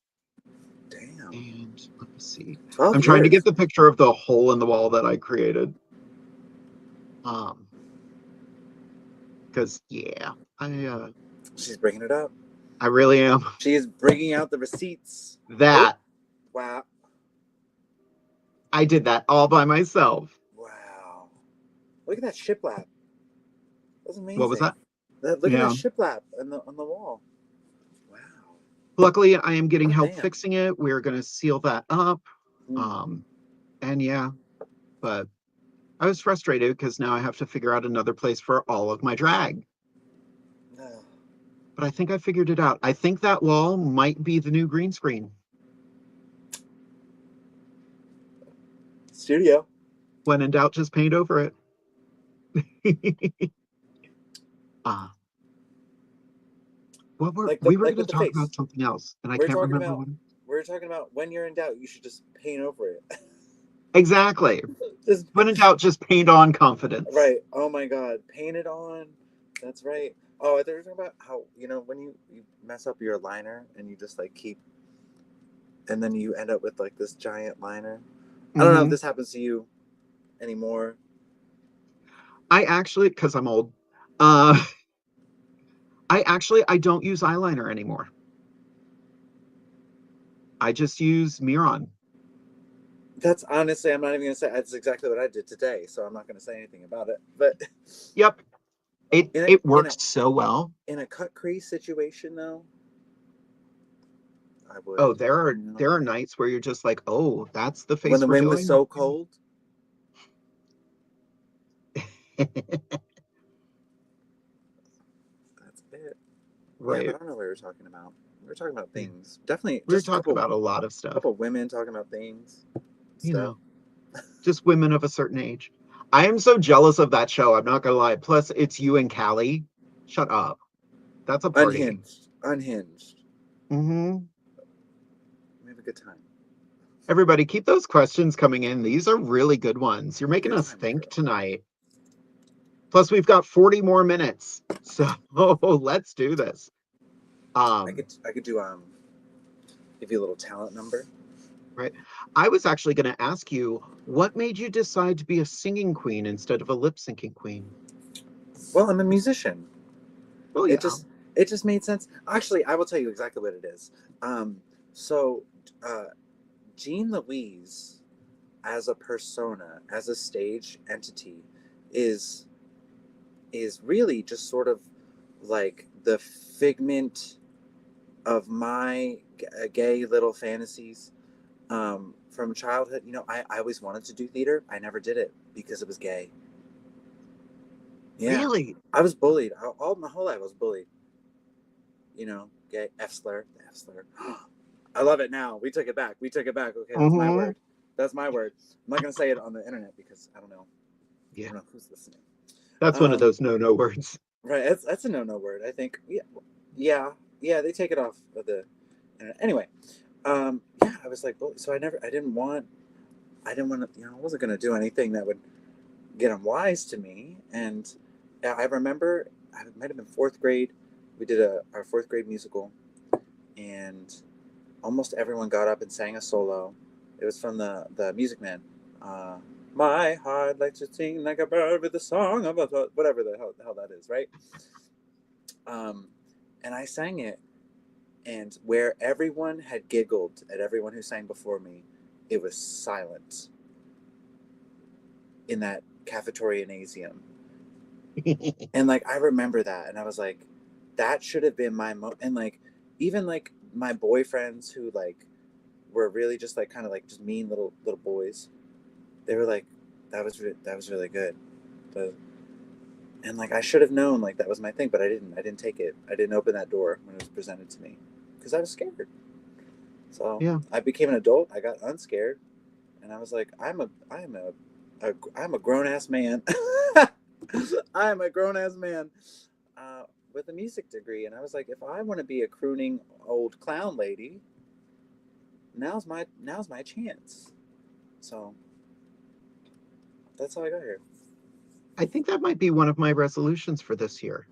damn. And let me see. 12 I'm trying to years. get the picture of the hole in the wall that I created. Because yeah, She's bringing it up. I really am. She is bringing out the receipts. That Oh, wow. I did that all by myself. Wow. Look at that shiplap. That's What was amazing. that? Look at that Yeah. shiplap on the wall. Wow. Luckily, I am getting Hot help damn. fixing it. We're gonna seal that up. Mm. And yeah, but I was frustrated because now I have to figure out another place for all of my drag. Oh. But I think I figured it out. I think that wall might be the new green screen. Studio. When in doubt, just paint over it. What were Like we were like going with to the talk face. about something else, and I We're can't talking remember about what. we're talking about when you're in doubt, you should just paint over it. Exactly. Just When in doubt, just paint on confidence. right. Oh my god. Paint it on. That's right. Oh, I thought you were talking about how, when you mess up your liner and you just like keep and then you end up with like this giant liner. I don't know if Mm-hmm. this happens to you anymore. I actually, because I'm old, uh, I don't use eyeliner anymore. I just use Miron. That's honestly, I'm not even gonna say that's exactly what I did today, so I'm not gonna say anything about it. But Yep, it in a it in a works so well. in a cut crease situation though, I would. Oh, there are nights where you're just like, oh, that's the When face the we're wind was doing. so cold, that's it. Yeah, but Right. I don't know what we were talking about. We were talking about things. Definitely, We were just a talking about a lot of stuff, couple women talking about things, you stuff. know, just women of a certain age. I am so jealous of that show. I'm not gonna lie. Plus, it's you and Callie. Shut up. That's a party. Unhinged. Mm-hmm. We have a good time. Everybody, keep those questions coming in. These are really good ones. You're making Good us time, think girl. tonight. Plus, we've got 40 more minutes. So let's do this. I could do give you a little talent number. Right. I was actually going to ask you, what made you decide to be a singing queen instead of a lip syncing queen? Well, I'm a musician. Well, It yeah. just it just made sense. Actually, I will tell you exactly what it is. So uh, Jean Louise, as a persona, as a stage entity, is really just sort of like the figment of my gay little fantasies. From childhood, I always wanted to do theater. I never did it because it was gay. Yeah. Really? I was bullied. All my whole life I was bullied. Gay. F slur. The F slur. I love it now. We took it back. Okay, that's my word. That's my word. I'm not going to say it on the internet because I don't know. Yeah. I don't know who's listening. That's one of those no words. Right. That's a no word, I think. Yeah. They take it off of the internet. Anyway, yeah, I was like, so I didn't want to, I wasn't going to do anything that would get them wise to me. And I remember, it might have been fourth grade. We did our fourth grade musical, and almost everyone got up and sang a solo. It was from the Music Man. My heart likes to sing like a bird with a song of whatever the hell that is, right? And I sang it, and where everyone had giggled at everyone who sang before me, it was silent in that cafeterianasium. And like I remember that, and I was like, that should have been my and like even like my boyfriends who like were really just like kind of like just mean little boys, they were like, that was really good. And like I should have known like that was my thing, but I didn't take it. I didn't open that door when it was presented to me because I was scared. So Yeah. I became an adult. I got unscared, and I was like, I'm a grown ass man. I'm a grown ass man with a music degree, and I was like, if I want to be a crooning old clown lady, now's my chance. So that's how I got here. I think that might be one of my resolutions for this year.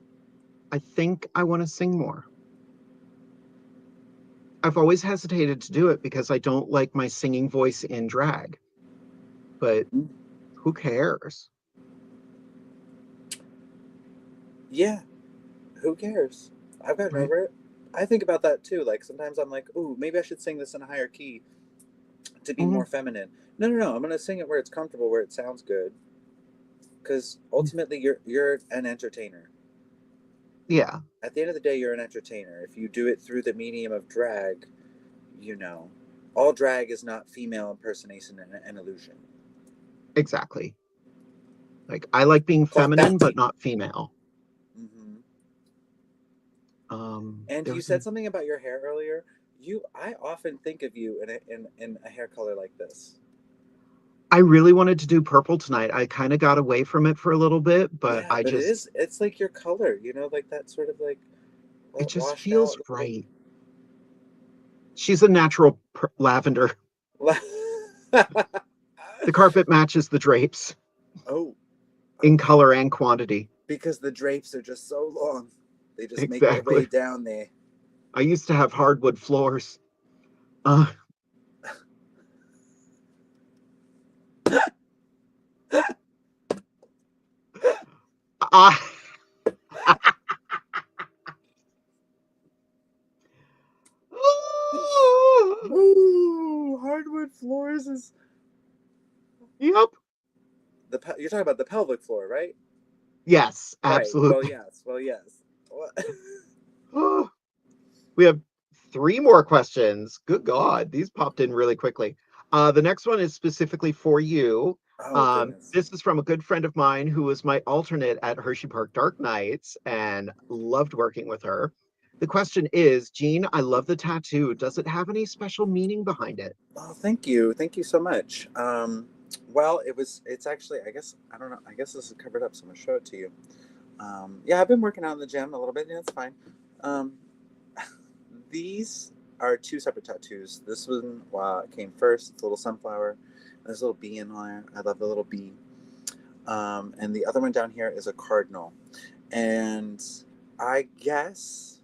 I think I want to sing more. I've always hesitated to do it because I don't like my singing voice in drag. But who cares? Yeah, who cares? I've gotten Right? over it. I think about that too. Like sometimes I'm like, ooh, maybe I should sing this in a higher key to be more feminine. No. I'm gonna sing it where it's comfortable, where it sounds good. Because ultimately, you're an entertainer. Yeah. At the end of the day, you're an entertainer. If you do it through the medium of drag, all drag is not female impersonation and illusion. Exactly. Like I like being feminine, but not female. Mm-hmm. Um, And you said something about your hair earlier. I often think of you in a hair color like this. I really wanted to do purple tonight. I kind of got away from it for a little bit, but Yeah, but it's like your color, like that sort of like it just washed feels out. right. She's a natural lavender. The carpet matches the drapes Oh, in color and quantity. because the drapes are just so long. They just make their Exactly. way down there. I used to have hardwood floors. Uh, I Ooh, hardwood floors is. Yep. You're talking about the pelvic floor, right? Yes, Right. absolutely. Well, yes. We have 3 more questions. Good God, these popped in really quickly. The next one is specifically for you. Oh goodness. This is from a good friend of mine who was my alternate at Hershey Park Dark Nights and loved working with her. The question is, Jean, I love the tattoo. Does it have any special meaning behind it? Oh, thank you so much. Well, it's actually, I guess, I don't know, I guess this is covered up, so I'm gonna show it to you. Yeah, I've been working out in the gym a little bit. Yeah, it's fine. Um, these are 2 separate tattoos. This one came first. It's a little sunflower. There's a little bee in there. I love the little bee. And the other one down here is a cardinal. And I guess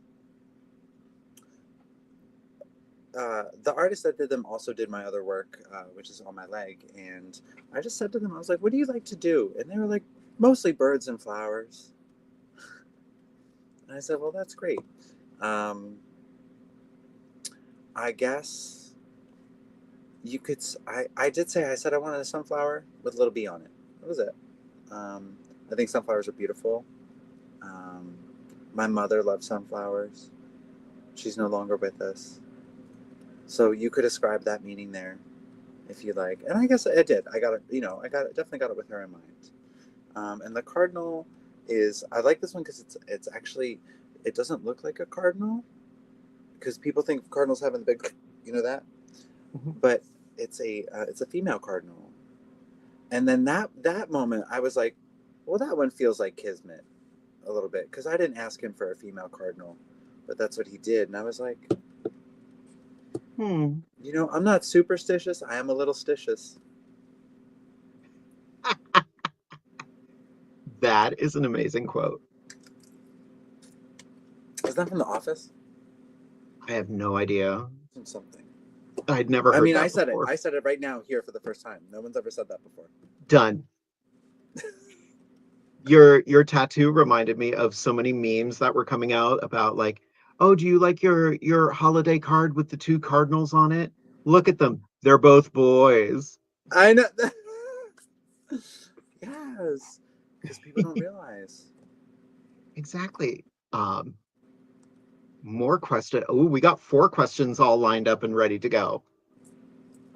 the artist that did them also did my other work, which is on my leg. And I just said to them, I was like, what do you like to do? And they were like, mostly birds and flowers. And I said, well, that's great. I guess you could. I did say, I said I wanted a sunflower with a little bee on it. That was it. I think sunflowers are beautiful. My mother loved sunflowers. She's no longer with us. So you could ascribe that meaning there if you like. And I guess I did. I got it, definitely got it with her in mind. And the cardinal is, I like this one because it's actually, it doesn't look like a cardinal because people think cardinals having the big, that, but it's a female cardinal. And then that moment I was like, well, that one feels like kismet a little bit because I didn't ask him for a female cardinal, but that's what he did. And I was like, I'm not superstitious. I am a little stitious. That is an amazing quote. Is that from The Office? I have no idea. From something. I'd never heard that before. I said it right now here for the first time. No one's ever said that before. Done. Your tattoo reminded me of so many memes that were coming out about like, oh, do you like your holiday card with the 2 cardinals on it? Look at them. They're both boys. I know. Yes. Because people don't realize. Exactly. More question. Oh, we got 4 questions all lined up and ready to go.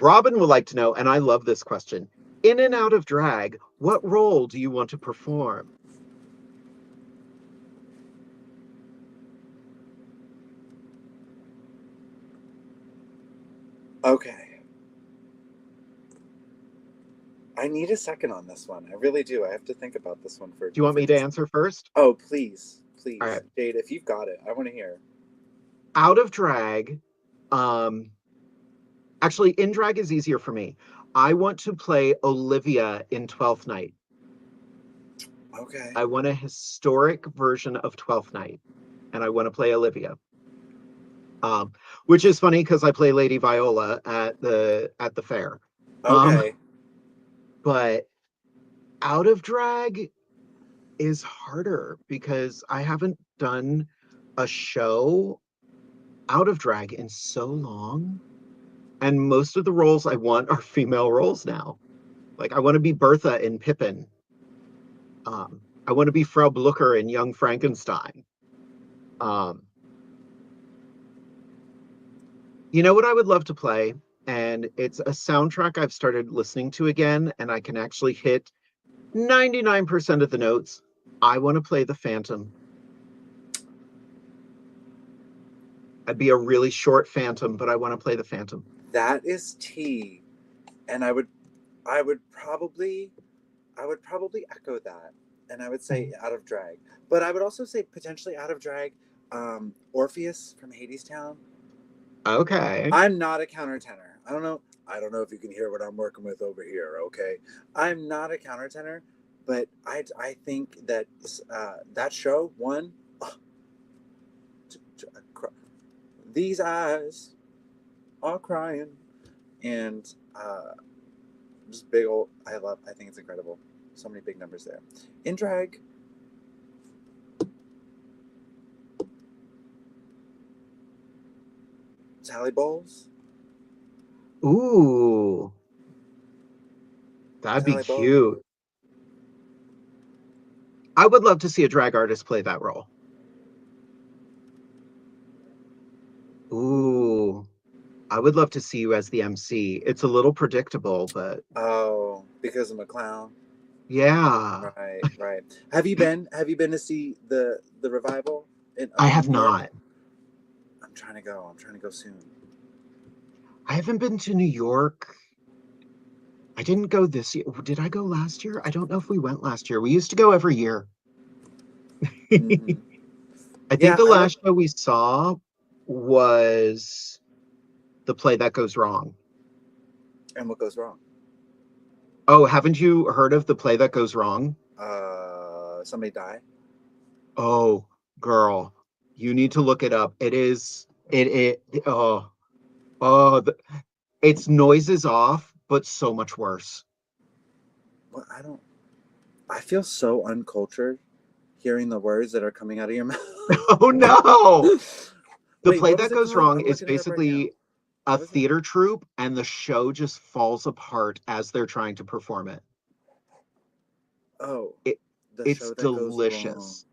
Robin would like to know, and I love this question. In and out of drag, what role do you want to perform? Okay. I need a second on this one. I really do. I have to think about this one for. Do you want me to answer first? Oh, please. Please. All right. Jade, if you've got it, I want to hear. Out of drag, actually, in drag is easier for me. I want to play Olivia in 12th Night. Okay. I want a historic version of 12th Night, and I want to play Olivia. Which is funny because I play Lady Viola at the fair. Okay. But out of drag is harder because I haven't done a show out of drag in so long. And most of the roles I want are female roles now. Like I want to be Bertha in Pippin. I want to be Frau Blucher in Young Frankenstein. You know what I would love to play? And it's a soundtrack I've started listening to again, and I can actually hit 99% of the notes. I want to play the Phantom. I'd be a really short Phantom, but I want to play the Phantom. That is tea. And I would probably echo that. And I would say out of drag. But I would also say potentially out of drag, Orpheus from Hadestown. Okay. I'm not a countertenor. I don't know if you can hear what I'm working with over here, okay? I'm not a countertenor, but I think that that show, these eyes are crying, and just big old, I think it's incredible. So many big numbers there. In drag, Sally Bowles. Ooh. That'd be cute. I would love to see a drag artist play that role. Ooh. I would love to see you as the MC. It's a little predictable, but... Oh, because I'm a clown? Yeah. Right. Have you been to see the revival? I have not. I'm trying to go soon. I haven't been to New York. I didn't go this year. Did I go last year? I don't know if we went last year. We used to go every year. Mm-hmm. I think the last show we saw was The Play That Goes Wrong. And what goes wrong? Oh, haven't you heard of The Play That Goes Wrong? Somebody die? Oh, girl, you need to look it up. It's Noises Off, but so much worse. Well, I feel so uncultured hearing the words that are coming out of your mouth. Oh no! The Wait, Play That Goes Wrong is basically a theater troupe, and the show just falls apart as they're trying to perform it. Oh, it's delicious.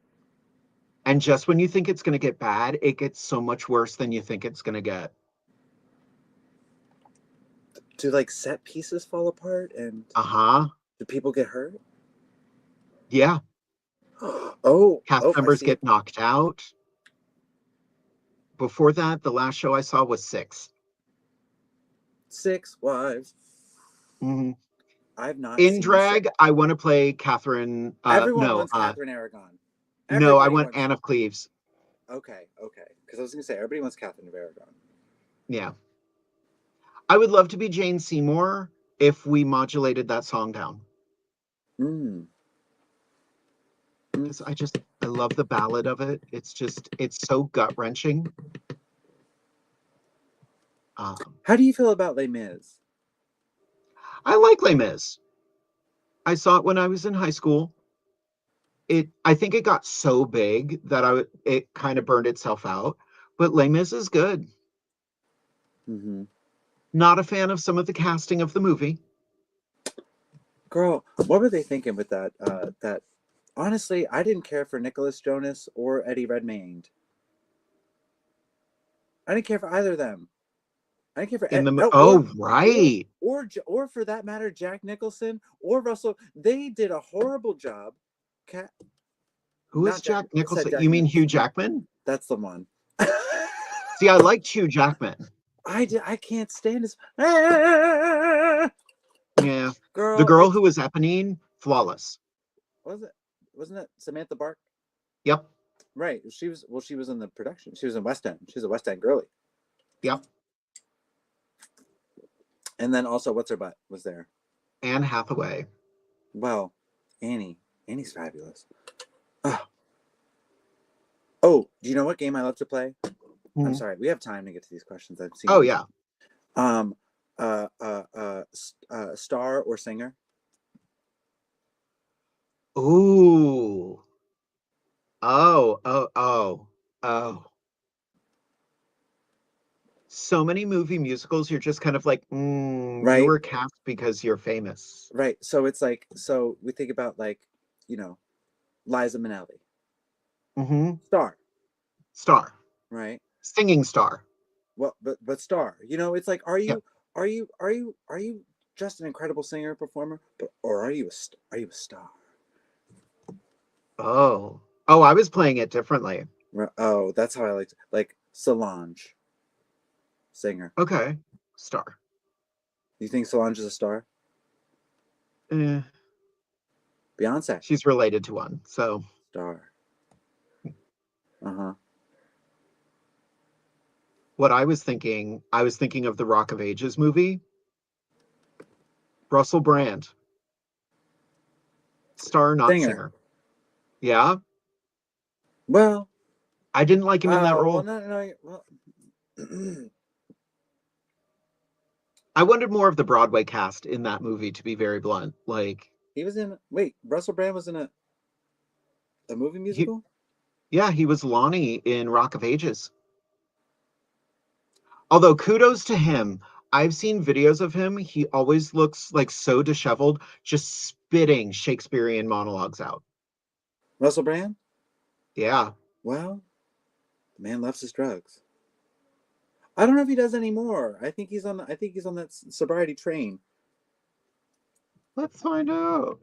And just when you think it's going to get bad, it gets so much worse than you think it's going to get. Do like set pieces fall apart and Uh-huh. do people get hurt? Yeah. Cast I members see. get knocked out. Before that, the last show I saw was 6. 6 Wives. Mm-hmm. I've not In seen drag, I want to play Catherine. Everyone wants Catherine Aragon. No, I Everybody want wants. Anne of Cleves. Okay. Because I was going to say everybody wants Catherine of Aragon. Yeah. I would love to be Jane Seymour if we modulated that song down. Because I love the ballad of it. It's so gut-wrenching. How do you feel about Les Mis? I like Les Mis. I saw it when I was in high school. I think it got so big that it kind of burned itself out. But Les Mis is good. Mm-hmm. Not a fan of some of the casting of the movie. Girl, what were they thinking with that? That honestly, I didn't care for Nicholas Jonas or Eddie Redmayne. I didn't care for either of them. I didn't care for right. Or for that matter, Jack Nicholson or Russell. They did a horrible job. Who is Jack Nicholson? You mean Hugh Jackman? That's the one. See, I liked Hugh Jackman. I can't stand his. Yeah, the girl who was Eponine, flawless. Wasn't it Samantha Bark? Yep. Right. She was in the production. She was in West End. She's a West End girly. Yep. And then also, what's her butt was there? Anne Hathaway. Well, Annie's fabulous. Oh, do you know what game I love to play? I'm sorry, we have time to get to these questions. I've seen. Oh yeah. Star or singer? Ooh. Oh. So many movie musicals, you're just kind of like, right. You were cast because you're famous. Right. So it's like, so we think about like, Liza Minnelli. Mm-hmm. Star. Right. Singing star. Well, but star. It's like, are you just an incredible singer, performer, or are you a star? Oh, I was playing it differently. Oh, that's how I like Solange. Singer. Okay. Star. You think Solange is a star? Beyonce. She's related to one, so. Star. Uh-huh. What I was thinking of the Rock of Ages movie. Russell Brand. Star, not singer. Yeah? Well, I didn't like him in that role. Well, I wanted more of the Broadway cast in that movie, to be very blunt. Like, he was in. Wait, Russell Brand was in a movie musical? He was Lonnie in Rock of Ages. Although kudos to him, I've seen videos of him. He always looks like so disheveled, just spitting Shakespearean monologues out. Russell Brand? Yeah. Well, the man loves his drugs. I don't know if he does anymore. I think he's on that sobriety train. Let's find out.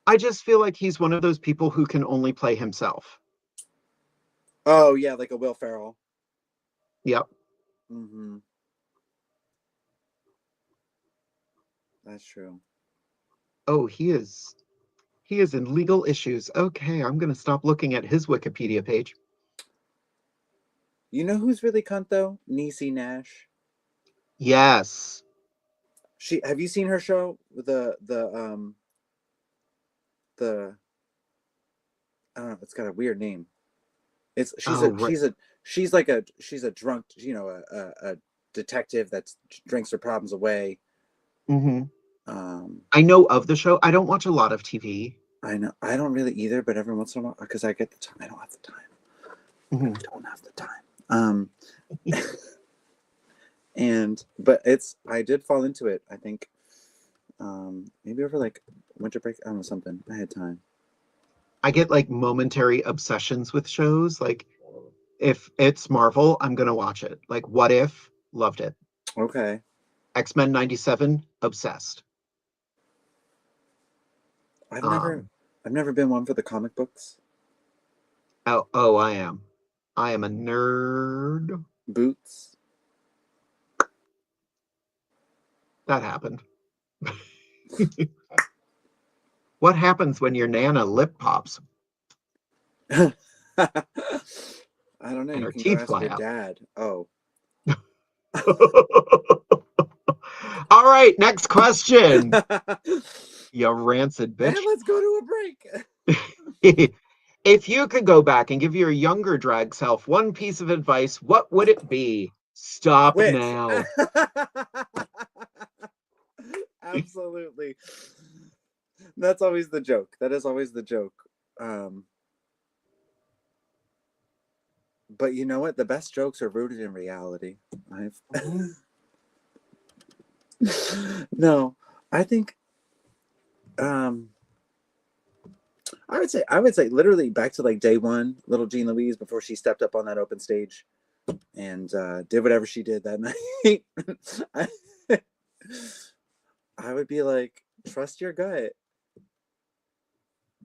I just feel like he's one of those people who can only play himself. Oh yeah, like a Will Ferrell. Yep. Mm-hmm. That's true. Oh, he is in legal issues. Okay, I'm gonna stop looking at his Wikipedia page. You know who's really cunt though? Niecy Nash. Yes. Have you seen her show? The I don't know, it's got a weird name. She's a drunk, a detective that drinks her problems away. Mm-hmm. I know of the show. I don't watch a lot of TV. I know. I don't really either, but every once in a while, because I get the time. I don't have the time. Mm-hmm. I don't have the time. But I did fall into it. I think, maybe over like winter break. I don't know, something. I had time. I get like momentary obsessions with shows. Like if it's Marvel, I'm gonna watch it. Like What If? Loved it. Okay. X-Men 97, obsessed. I've never been one for the comic books. Oh, I am. I am a nerd. Boots. That happened. What happens when your Nana lip pops I don't know. and You her can go teeth ask fly your out? dad. Oh. All right, next question. And You rancid bitch. let's go to a break. If you could go back and give your younger drag self one piece of advice, what would it be? Stop Which? now. Absolutely. That's always the joke. That is always the joke. But you know what? The best jokes are rooted in reality. No, I think I would say literally back to like day one, little Jean Louise before she stepped up on that open stage and did whatever she did that night. I would be like, trust your gut.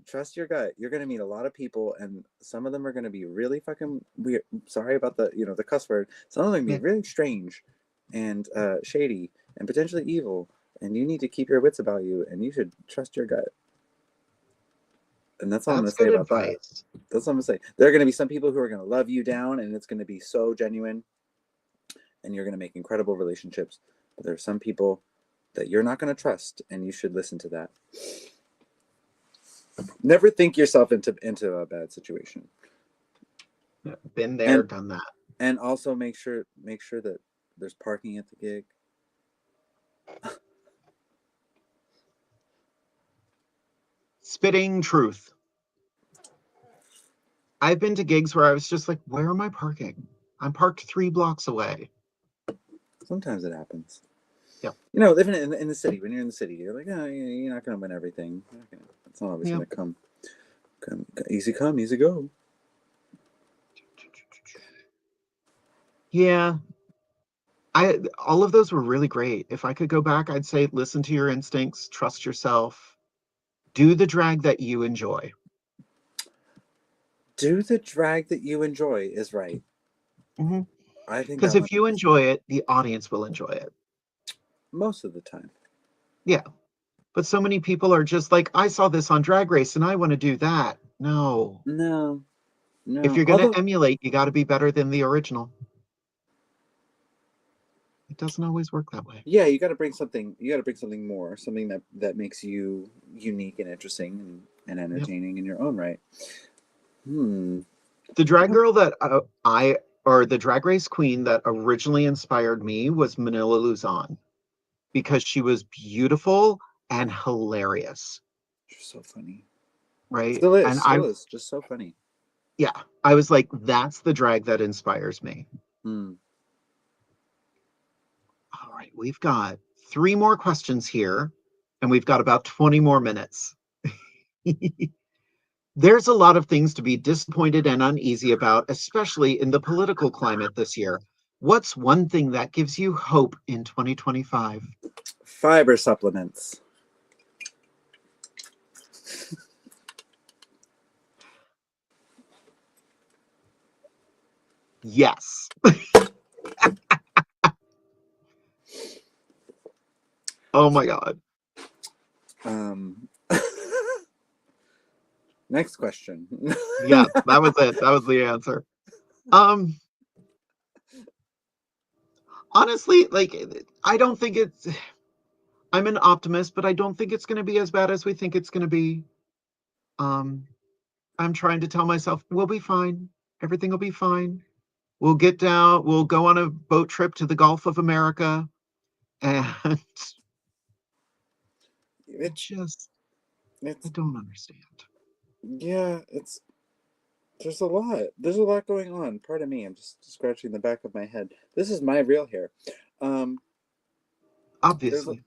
Trust your gut. You're gonna meet a lot of people, and some of them are gonna be really fucking weird. Sorry about the the cuss word. Some of them are gonna be really strange and shady and potentially evil. And you need to keep your wits about you, and you should trust your gut. And that's all I'm gonna That's say good about that. advice. That's what I'm gonna say. There are gonna be some people who are gonna love you down, and it's gonna be so genuine, and you're gonna make incredible relationships. But there are some people that you're not gonna trust, and you should listen to that. Never think yourself into a bad situation. Been there, done that. And also make sure that there's parking at the gig. Spitting truth. I've been to gigs where I was just like, where am I parking? I'm parked 3 blocks away. Sometimes it happens. Yeah. Living in the city, when you're in the city, you're like, oh, you're not going to win everything. It's not always going to come. Easy come, easy go. Yeah. All of those were really great. If I could go back, I'd say listen to your instincts, trust yourself, do the drag that you enjoy. Do the drag that you enjoy is right. Mm-hmm. I think because if you enjoy it, the audience will enjoy it. Most of the time. Yeah. But so many people are just like, I saw this on Drag Race and I want to do that. No. If you're going to emulate, you got to be better than the original. It doesn't always work that way. Yeah, you got to bring something. You got to bring something more, something that makes you unique and interesting and entertaining in your own right. The drag girl that the Drag Race queen that originally inspired me was Manila Luzon, because she was beautiful and hilarious. She's so funny. Right? Still is. And Still is just so funny. Yeah. I was like, that's the drag that inspires me. All right. We've got 3 more questions here, and we've got about 20 more minutes. There's a lot of things to be disappointed and uneasy about, especially in the political climate this year. What's one thing that gives you hope in 2025? Fiber supplements. Yes. Oh my God. Next question. Yeah, that was it. That was the answer. Honestly, like, I don't think I'm an optimist, but I don't think it's going to be as bad as we think it's going to be. I'm trying to tell myself, we'll be fine. Everything will be fine. We'll get down, we'll go on a boat trip to the Gulf of America. And I don't understand. Yeah, there's a lot going on. Pardon me, I'm just scratching the back of my head. This is my real hair. Obviously.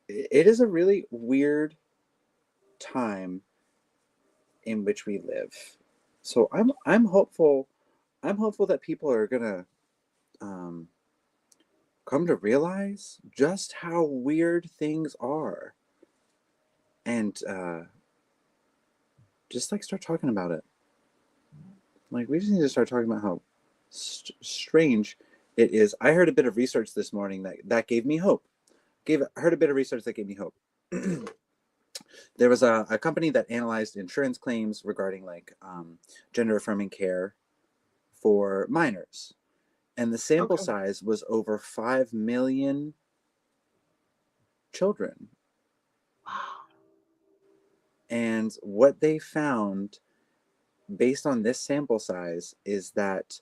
It is a really weird time in which we live. So I'm hopeful. I'm hopeful that people are gonna come to realize just how weird things are, and just like start talking about it. Like we just need to start talking about how strange it is. I heard a bit of research this morning that gave me hope. Heard a bit of research that gave me hope. There was a company that analyzed insurance claims regarding like gender affirming care for minors, and the sample size was over 5 million children. And what they found based on this sample size is that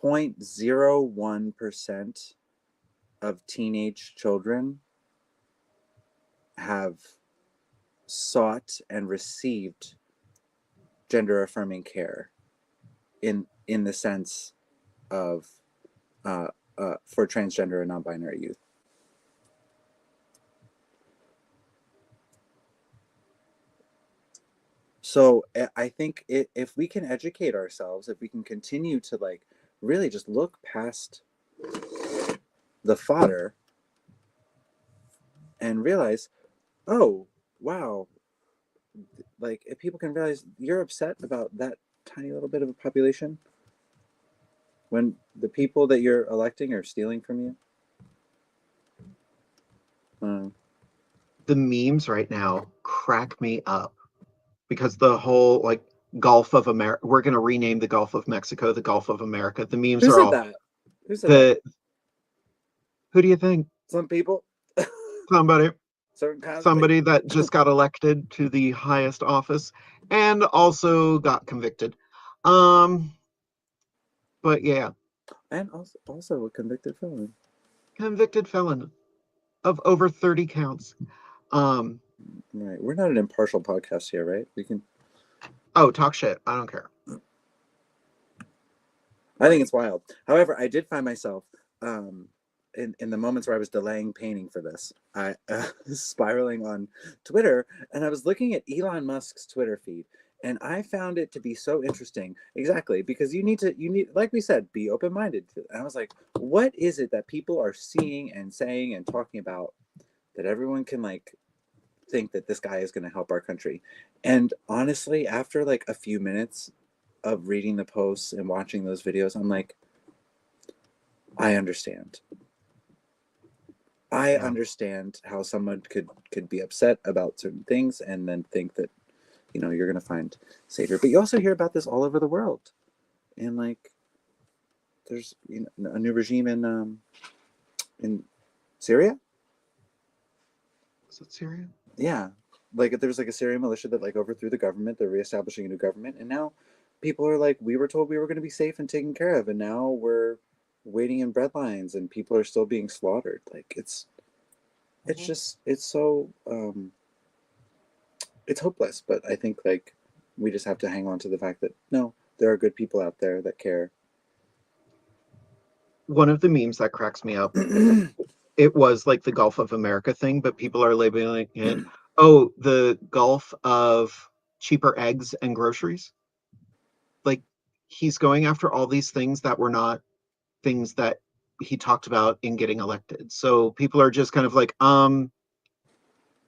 0.01% of teenage children have sought and received gender affirming care in the sense of for transgender and non-binary youth. So I think if we can educate ourselves, if we can continue to like really just look past the fodder and realize, oh wow, like if people can realize you're upset about that tiny little bit of a population when the people that you're electing are stealing from you. The memes right now crack me up because the whole like Gulf of America, we're going to rename the Gulf of Mexico the Gulf of America. The memes are all that? Who said that? Who do you think? Some people. Somebody. Certain kinds Somebody that just got elected to the highest office and also got convicted. But yeah. And also a convicted felon. Convicted felon of over 30 counts. Right. We're not an impartial podcast here, right? We can. Oh, talk shit. I don't care. I think it's wild. However, I did find myself in the moments where I was delaying painting for this, I spiraling on Twitter, and I was looking at Elon Musk's Twitter feed, and I found it to be so interesting. Exactly, because you need, like we said, be open-minded. And I was like, what is it that people are seeing and saying and talking about that everyone can like think that this guy is going to help our country? And honestly, after like a few minutes of reading the posts and watching those videos, I'm like, I understand. I understand how someone could be upset about certain things and then think that, you know, you're going to find savior. But you also hear about this all over the world. And like, there's, you know, a new regime in Syria. Is it Syria? Yeah. Like there's like a Syrian militia that like overthrew the government. They're reestablishing a new government. And now people are like, we were told we were going to be safe and taken care of. And now we're waiting in bread lines and people are still being slaughtered. Like it's just, it's so, it's hopeless. But I think like we just have to hang on to the fact that no, there are good people out there that care. One of the memes that cracks me up, it was like the Gulf of America thing, but people are labeling it, oh, the Gulf of cheaper eggs and groceries. Like he's going after all these things that were not things that he talked about in getting elected. So people are just kind of like,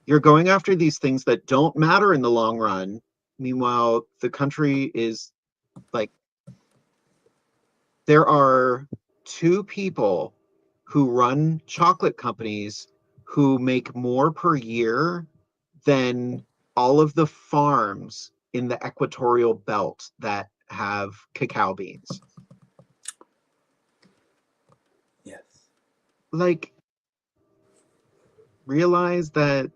you're going after these things that don't matter in the long run. Meanwhile, the country is like, there are two people who run chocolate companies who make more per year than all of the farms in the equatorial belt that have cacao beans. Yes. Like, realize that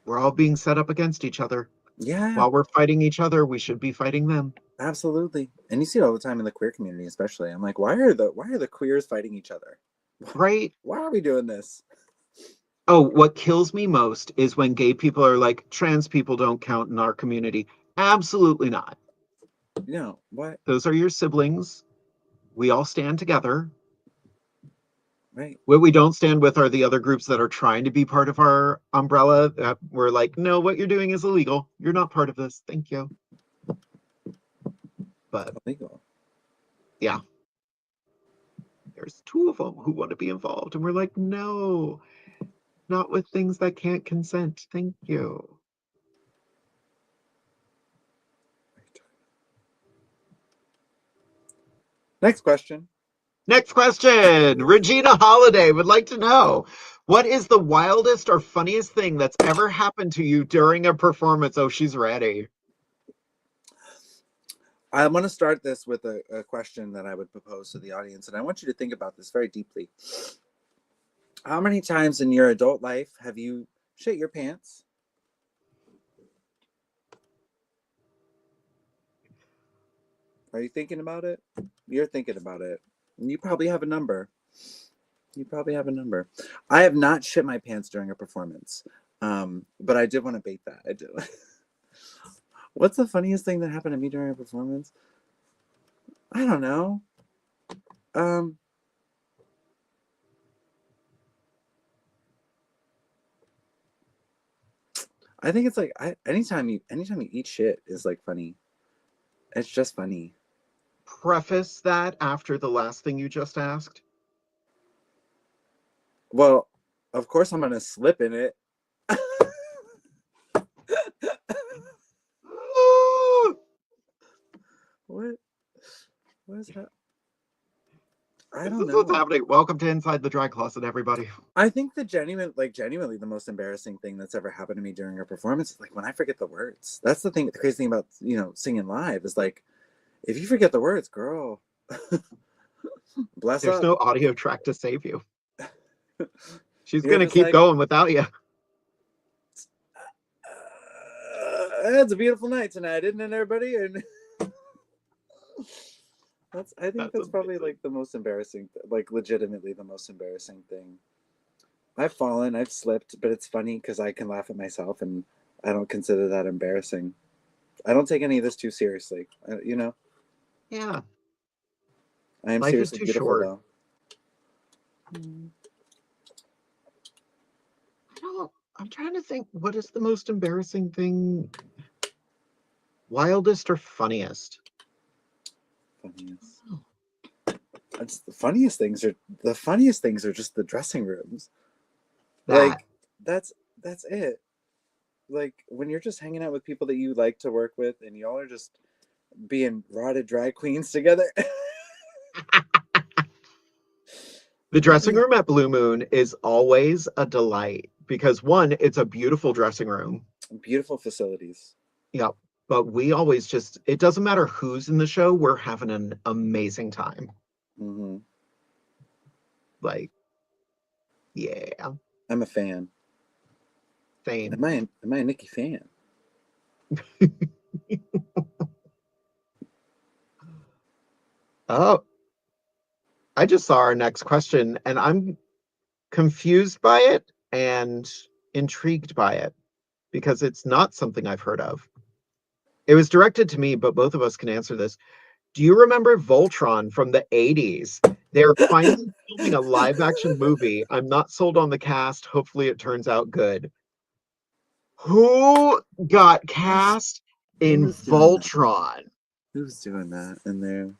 we're all being set up against each other. Yeah. While we're fighting each other, we should be fighting them. Absolutely. And you see it all the time in the queer community, especially. I'm like, why are the queers fighting each other? Right? Why are we doing this? Oh, what kills me most is when gay people are like, trans people don't count in our community. Absolutely not. No, what? Those are your siblings. We all stand together. Right. What we don't stand with are the other groups that are trying to be part of our umbrella. We're like, no, what you're doing is illegal. You're not part of this. Thank you. but illegal. Yeah. There's 2 of them who want to be involved, and we're like, no, not with things that can't consent. Thank you. Next question. Next question. Regina Holiday would like to know, what is the wildest or funniest thing that's ever happened to you during a performance? Oh, she's ready. I'm going to start this with a question that I would propose to the audience, and I want you to think about this very deeply. How many times in your adult life have you shit your pants? Are you thinking about it? You're thinking about it. You probably have a number. I have not shit my pants during a performance, but I did want to bait that. I did. What's the funniest thing that happened to me during a performance? I don't know. I think it's like anytime you eat shit is like funny. It's just funny. Preface that after the last thing you just asked. Well, of course I'm gonna slip in it. What is that? I don't know. This is what's happening. Welcome to Inside the Drag Closet, everybody. I think the genuinely the most embarrassing thing that's ever happened to me during a performance is like when I forget the words. That's the thing. The crazy thing about singing live is like, if you forget the words, girl, bless There's up. no audio track to save you. She's You're gonna just keep like, going without you. It's a beautiful night tonight, isn't it, everybody? And I think that's probably like the most embarrassing, like legitimately the most embarrassing thing. I've fallen, I've slipped, but it's funny because I can laugh at myself, and I don't consider that embarrassing. I don't take any of this too seriously, Yeah. I am Life seriously is too beautiful, short. though. I'm trying to think, what is the most embarrassing thing? Wildest or funniest? Funniest. The funniest things are just the dressing rooms. Like that's it. Like when you're just hanging out with people that you like to work with, and y'all are just being rotted drag queens together. The dressing room at Blue Moon is always a delight because one, it's a beautiful dressing room. Beautiful facilities. Yep. But we always it doesn't matter who's in the show, we're having an amazing time. Mm-hmm. Like, yeah. I'm a fan. Same. Am I a Nikki fan? Oh, I just saw our next question and I'm confused by it and intrigued by it because it's not something I've heard of. It was directed to me, but both of us can answer this. Do you remember Voltron from the 80s? They're finally filming a live action movie. I'm not sold on the cast. Hopefully it turns out good. Who got cast in Voltron? Who's doing that in there?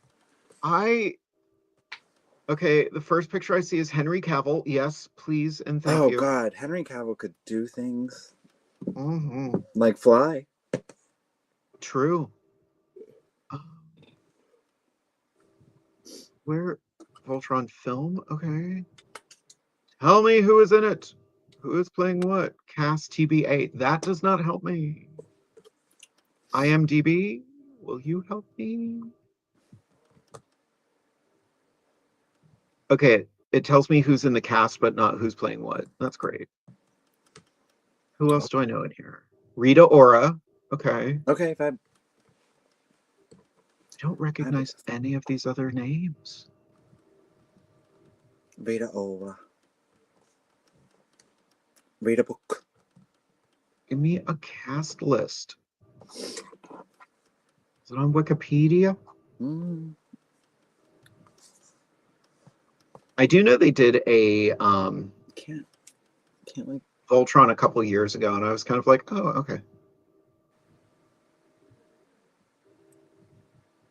Okay, the first picture I see is Henry Cavill. Yes, please and thank you. Oh God, Henry Cavill could do things Mm-hmm. like fly. True. Where Voltron film? Okay. Tell me who is in it. Who is playing what? Cast TBA. That does not help me. IMDb, will you help me? Okay, it tells me who's in the cast, but not who's playing what. That's great. Who else do I know in here? Rita Ora. Okay. Okay, if I don't recognize any of these other names. Rita Ora. Read a book. Give me a cast list. Is it on Wikipedia? I do know they did a can't like Voltron a couple years ago, and I was kind of like, oh, okay.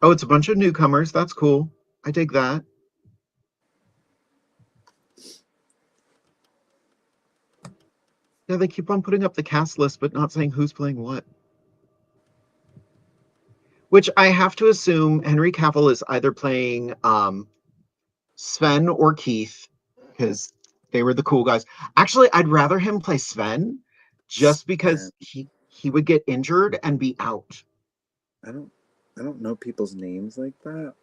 Oh, it's a bunch of newcomers. That's cool. I dig that. Yeah, they keep on putting up the cast list, but not saying who's playing what. Which I have to assume Henry Cavill is either playing Sven or Keith, because they were the cool guys. Actually, I'd rather him play Sven, just because he would get injured and be out. I don't know people's names like that.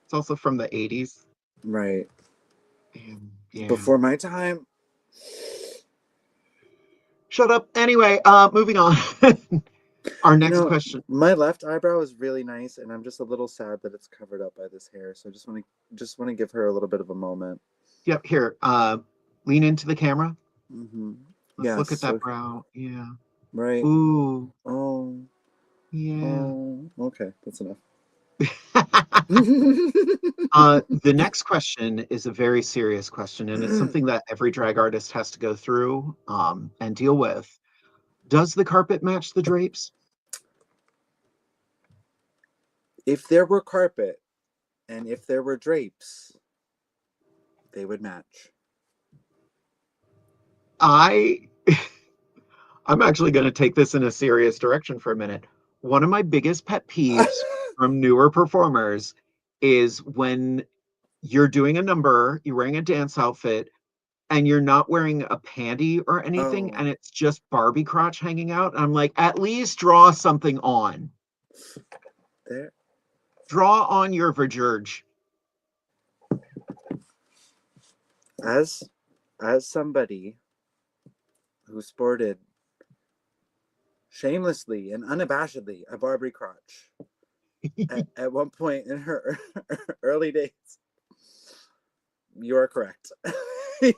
It's also from the 80s. Right. Yeah. Before my time. Shut up. Anyway, moving on. Our next question. My left eyebrow is really nice, and I'm just a little sad that it's covered up by this hair. So I just want to give her a little bit of a moment. Yep, here. Lean into the camera. Mm-hmm. Let's look at that brow. Yeah. Right. Ooh. Oh. Yeah. Oh. Okay, that's enough. The next question is a very serious question, and it's something that every drag artist has to go through and deal with. Does the carpet match the drapes? If there were carpet and if there were drapes, they would match. I'm actually going to take this in a serious direction for a minute. One of my biggest pet peeves from newer performers is when you're doing a number, you're wearing a dance outfit, and you're not wearing a panty or anything, and it's just Barbie crotch hanging out. I'm like, at least draw something on. There. Draw on your verge. As somebody who sported shamelessly and unabashedly a Barbie crotch at one point in her early days, you are correct. I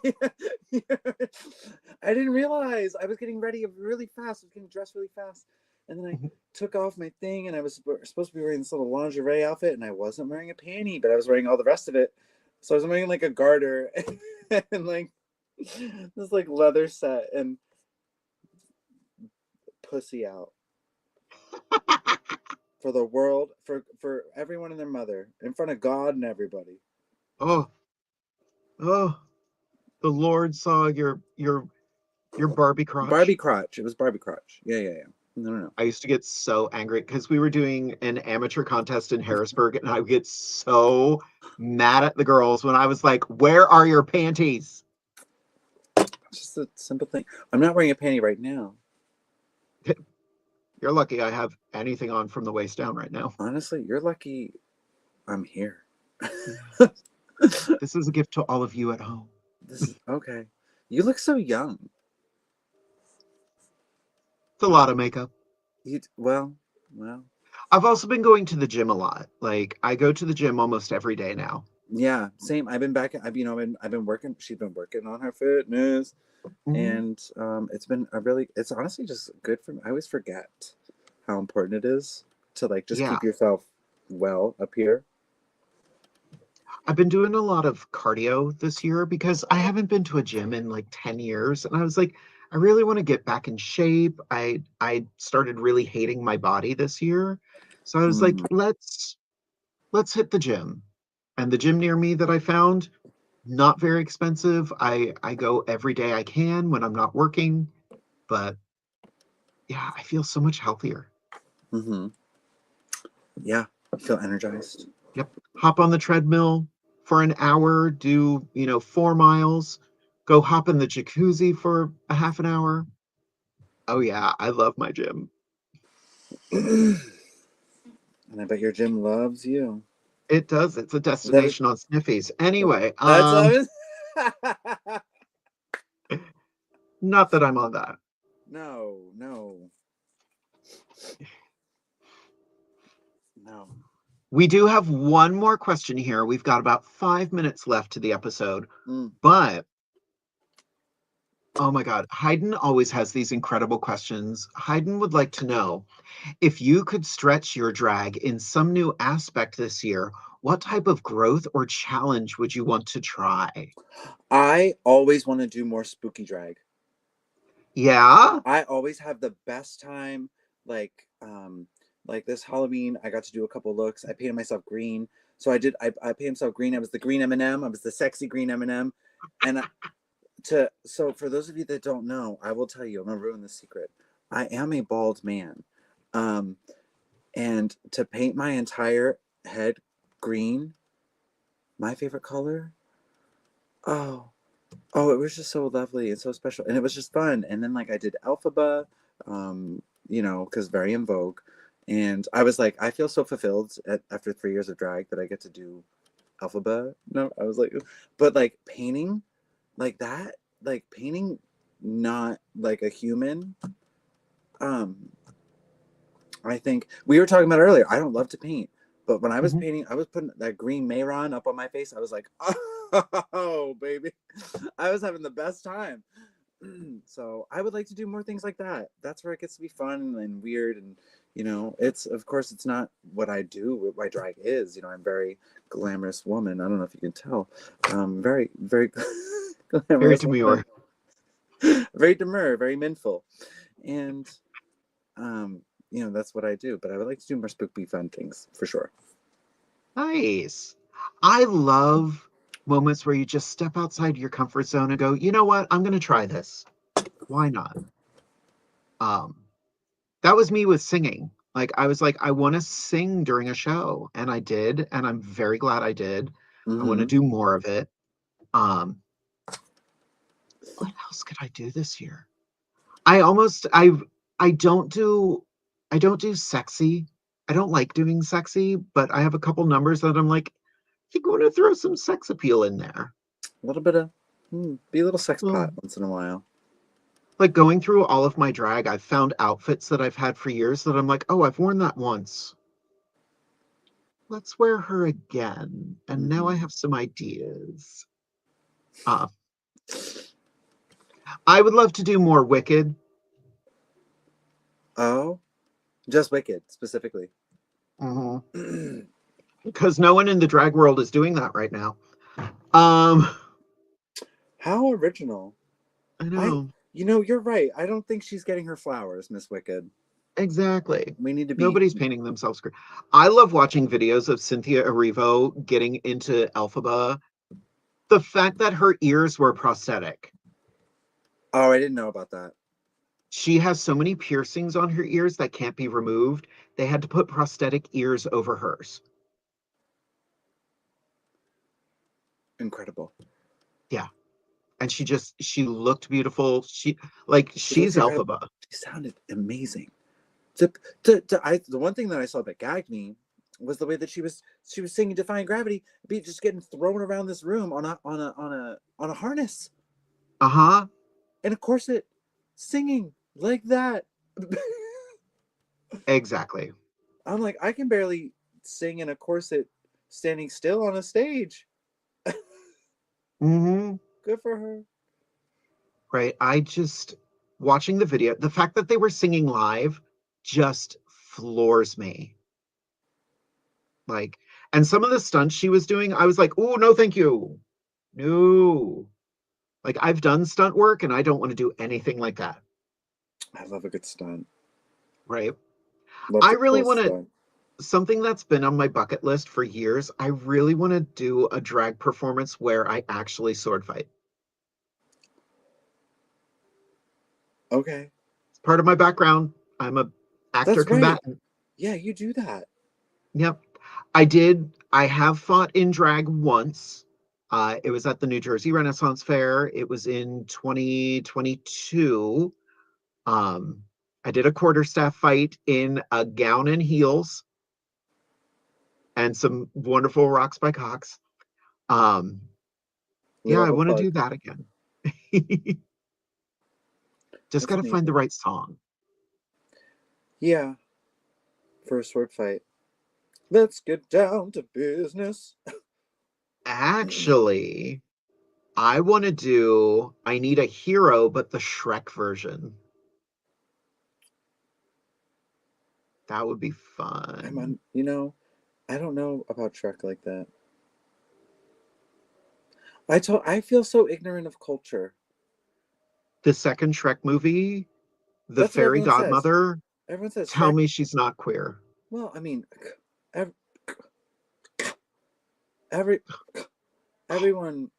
didn't realize I was getting ready really fast. I was getting dressed really fast. And then I took off my thing, and I was supposed to be wearing this little lingerie outfit, and I wasn't wearing a panty, but I was wearing all the rest of it. So I was wearing like a garter and like this like leather set and pussy out for the world, for everyone and their mother, in front of God and everybody. Oh, the Lord saw your Barbie crotch. Barbie crotch. It was Barbie crotch. Yeah. No. I used to get so angry because we were doing an amateur contest in Harrisburg, and I would get so mad at the girls when I was like, "Where are your panties?" Just a simple thing. I'm not wearing a panty right now. You're lucky I have anything on from the waist down right now. Honestly, you're lucky I'm here. This is a gift to all of you at home. Okay. You look so young. It's a lot of makeup. Well. I've also been going to the gym a lot. Like, I go to the gym almost every day now. Yeah, same. I've been back. I've been working. She's been working on her fitness, and it's honestly just good for me. I always forget how important it is to like just keep yourself well up here. I've been doing a lot of cardio this year because I haven't been to a gym in like 10 years. And I was like, I really want to get back in shape. I started really hating my body this year. So I was like, let's hit the gym. And the gym near me that I found, not very expensive. I go every day I can when I'm not working. But yeah, I feel so much healthier. Mm-hmm. Yeah, I feel energized. Yep. Hop on the treadmill for an hour, do, 4 miles, go hop in the jacuzzi for a half an hour. Oh yeah, I love my gym. And I bet your gym loves you. It does. It's a destination on Sniffies. Anyway, that's not that I'm on that. No. We do have one more question here. We've got about 5 minutes left to the episode. But oh my God, Hayden always has these incredible questions. Hayden would like to know, if you could stretch your drag in some new aspect this year, what type of growth or challenge would you want to try? I always want to do more spooky drag. Yeah? I always have the best time, like Like this Halloween, I got to do a couple looks. I painted myself green. So I painted myself green. I was the green M&M. I was the sexy green M&M. And so for those of you that don't know, I will tell you, I'm gonna ruin the secret. I am a bald man. And to paint my entire head green, my favorite color, oh, it was just so lovely and so special. And it was just fun. And then like I did Alphaba, you know, because very in vogue. And I was like, I feel so fulfilled after 3 years of drag that I get to do Alphaba. No, I was like, but like painting like that, like painting not like a human. I think we were talking about earlier. I don't love to paint, but when I was painting, I was putting that green Mayron up on my face. I was like, oh, baby. I was having the best time. So I would like to do more things like that. That's where it gets to be fun and weird. And, you know, of course, it's not what I do, what my drag is. You know, I'm a very glamorous woman. I don't know if you can tell. Very, very glamorous. Very demure. Very demure, very minful. And, you know, that's what I do, but I would like to do more spooky fun things for sure. Nice. I love moments where you just step outside your comfort zone and go, you know what? I'm going to try this. Why not? That was me with singing. Like, I was like, I want to sing during a show. And I did. And I'm very glad I did. I want to do more of it. What else could I do this year? I don't do sexy. I don't like doing sexy, but I have a couple numbers that I'm like, I think I want to throw some sex appeal in there. A little bit of, be a little sex pot once in a while. Like going through all of my drag, I've found outfits that I've had for years that I'm like, oh, I've worn that once. Let's wear her again. And now I have some ideas. I would love to do more Wicked. Oh, just Wicked specifically. Because no one in the drag world is doing that right now. How original. I know. You know, you're right. I don't think she's getting her flowers, Miss Wicked. Exactly. We need to be. Nobody's painting themselves green. I love watching videos of Cynthia Erivo getting into Elphaba. The fact that her ears were prosthetic. Oh, I didn't know about that. She has so many piercings on her ears that can't be removed. They had to put prosthetic ears over hers. Incredible. Yeah. And she looked beautiful. She's Elphaba. She sounded amazing. The one thing that I saw that gagged me was the way that she was singing "Defying Gravity," be just getting thrown around this room on a harness. In a corset, singing like that. Exactly. I'm like, I can barely sing in a corset standing still on a stage. Good for her. Right. I just watching the video, the fact that they were singing live just floors me. Like, and some of the stunts she was doing, I was like, oh, no, thank you. No. Like, I've done stunt work and I don't want to do anything like that. I love a good stunt. Right. I really want to, something that's been on my bucket list for years, I really want to do a drag performance where I actually sword fight. Okay. It's part of my background. I'm a actor combatant. Right. Yeah, you do that. Yep. I have fought in drag once. It was at the New Jersey Renaissance Fair. It was in 2022. I did a quarterstaff fight in a gown and heels and some wonderful rocks by Cox. Yeah, I want to do that again. Just got to find the right song. Yeah. For a sword fight. Let's get down to business. Actually, I want to do I Need a Hero, but the Shrek version. That would be fun. You know, I don't know about Shrek like that. I feel so ignorant of culture. The second Shrek movie, the fairy godmother, everyone says tell Shrek, me she's not queer. Well, I mean, ev- every everyone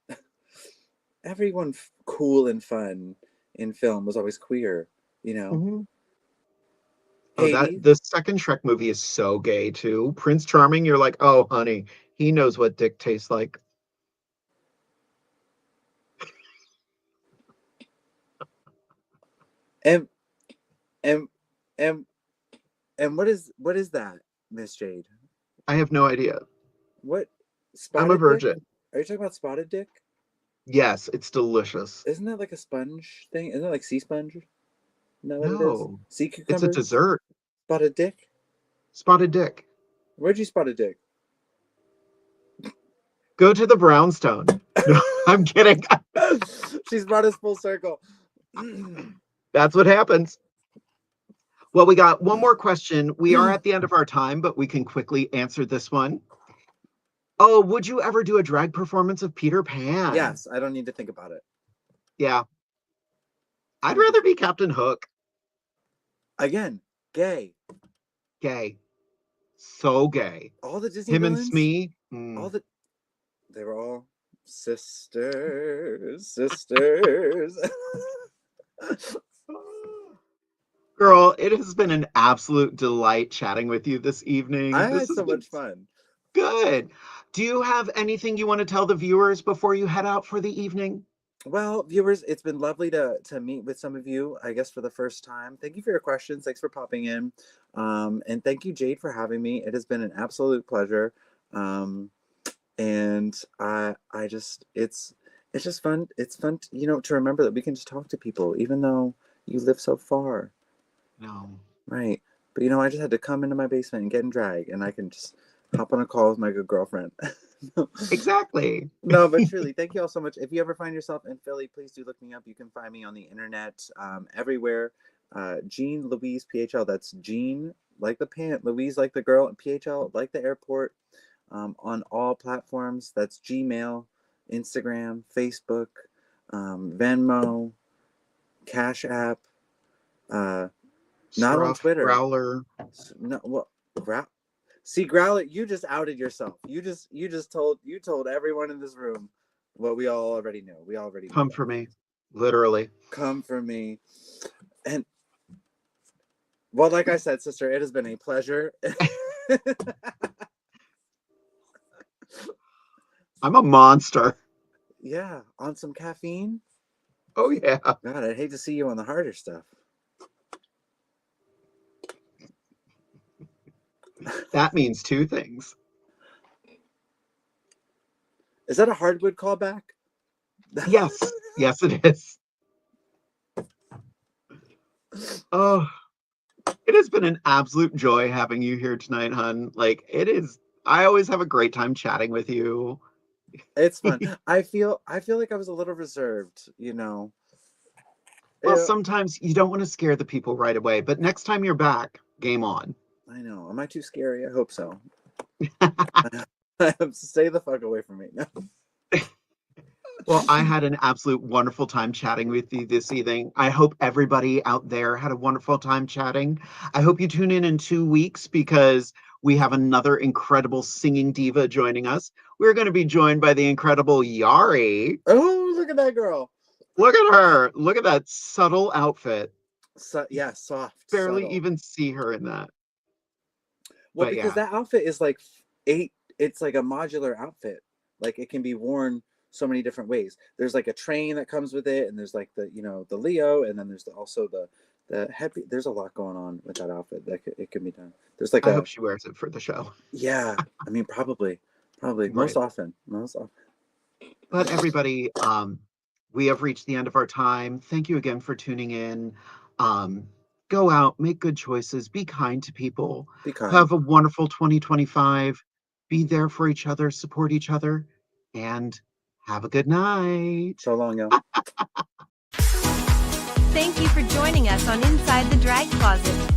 cool and fun in film was always queer, you know. Mhm. Oh, Hades. the second Shrek movie is so gay too. Prince Charming, you're like, oh, honey, he knows what dick tastes like. And and and and what is that, Miss Jade? I have no idea. What, I'm a spotted dick? virgin. Are you talking about spotted dick? Yes, it's delicious. Isn't that like a sponge thing? Isn't that like sea sponge? Isn't that what it is? No, Sea it's a cucumbers? dessert. Spotted dick? Spotted dick. Where'd you spot a dick? Go to the brownstone. No, I'm kidding. She's brought us full circle. That's what happens. Well, we got one more question. We are at the end of our time, but we can quickly answer this one. Oh, would you ever do a drag performance of Peter Pan? Yes, I don't need to think about it. Yeah. I'd rather be Captain Hook. Again, gay. Gay. So gay. All the Disney Him villains, and Smee. they were all sisters. Girl, it has been an absolute delight chatting with you this evening. I This had has so been much fun. good. Do you have anything you want to tell the viewers before you head out for the evening? Well, viewers, it's been lovely to meet with some of you, I guess, for the first time. Thank you for your questions. Thanks for popping in. And thank you, Jade, for having me. It has been an absolute pleasure. And I just, it's just fun. It's fun, to remember that we can just talk to people, even though you live so far. No. Right. But, I just had to come into my basement and get in drag, and I can just hop on a call with my good girlfriend. Exactly. No, but truly, thank you all so much. If you ever find yourself in Philly, please do look me up. You can find me on the internet, everywhere. Jean Louise PHL. That's Jean like the pant, Louise like the girl, and PHL like the airport. On all platforms. That's Gmail, Instagram, Facebook, Venmo, Cash App. Not on Twitter. Growler. No, what? See, Growler, you just outed yourself. You told everyone in this room what we all already knew. We already knew. Come for me. Literally. Come for me. And well, like I said, sister, it has been a pleasure. I'm a monster. Yeah, on some caffeine. Oh yeah. God, I'd hate to see you on the harder stuff. That means two things. Is that a hardwood callback? Yes. Yes, it is. Oh, it has been an absolute joy having you here tonight, hun. Like, it is. I always have a great time chatting with you. It's fun. I feel like I was a little reserved, Well, sometimes you don't want to scare the people right away, but next time you're back, game on. I know. Am I too scary? I hope so. Stay the fuck away from me. Well, I had an absolute wonderful time chatting with you this evening. I hope everybody out there had a wonderful time chatting. I hope you tune in 2 weeks because we have another incredible singing diva joining us. We're going to be joined by the incredible Yari. Oh, look at that girl. Look at her. Look at that subtle outfit. Yeah, soft. Barely subtle. even see her in that. Well, but because that outfit is like it's like a modular outfit. Like it can be worn so many different ways. There's like a train that comes with it, and there's like the the Leo, and then there's also the heavy. There's a lot going on with that outfit. It can be done. There's like I hope she wears it for the show. Yeah, I mean probably right. most often. But everybody, we have reached the end of our time. Thank you again for tuning in. Go out, make good choices, be kind to people. Be kind. Have a wonderful 2025. Be there for each other, support each other, and have a good night. So long, y'all. Thank you for joining us on Inside the Drag Closet.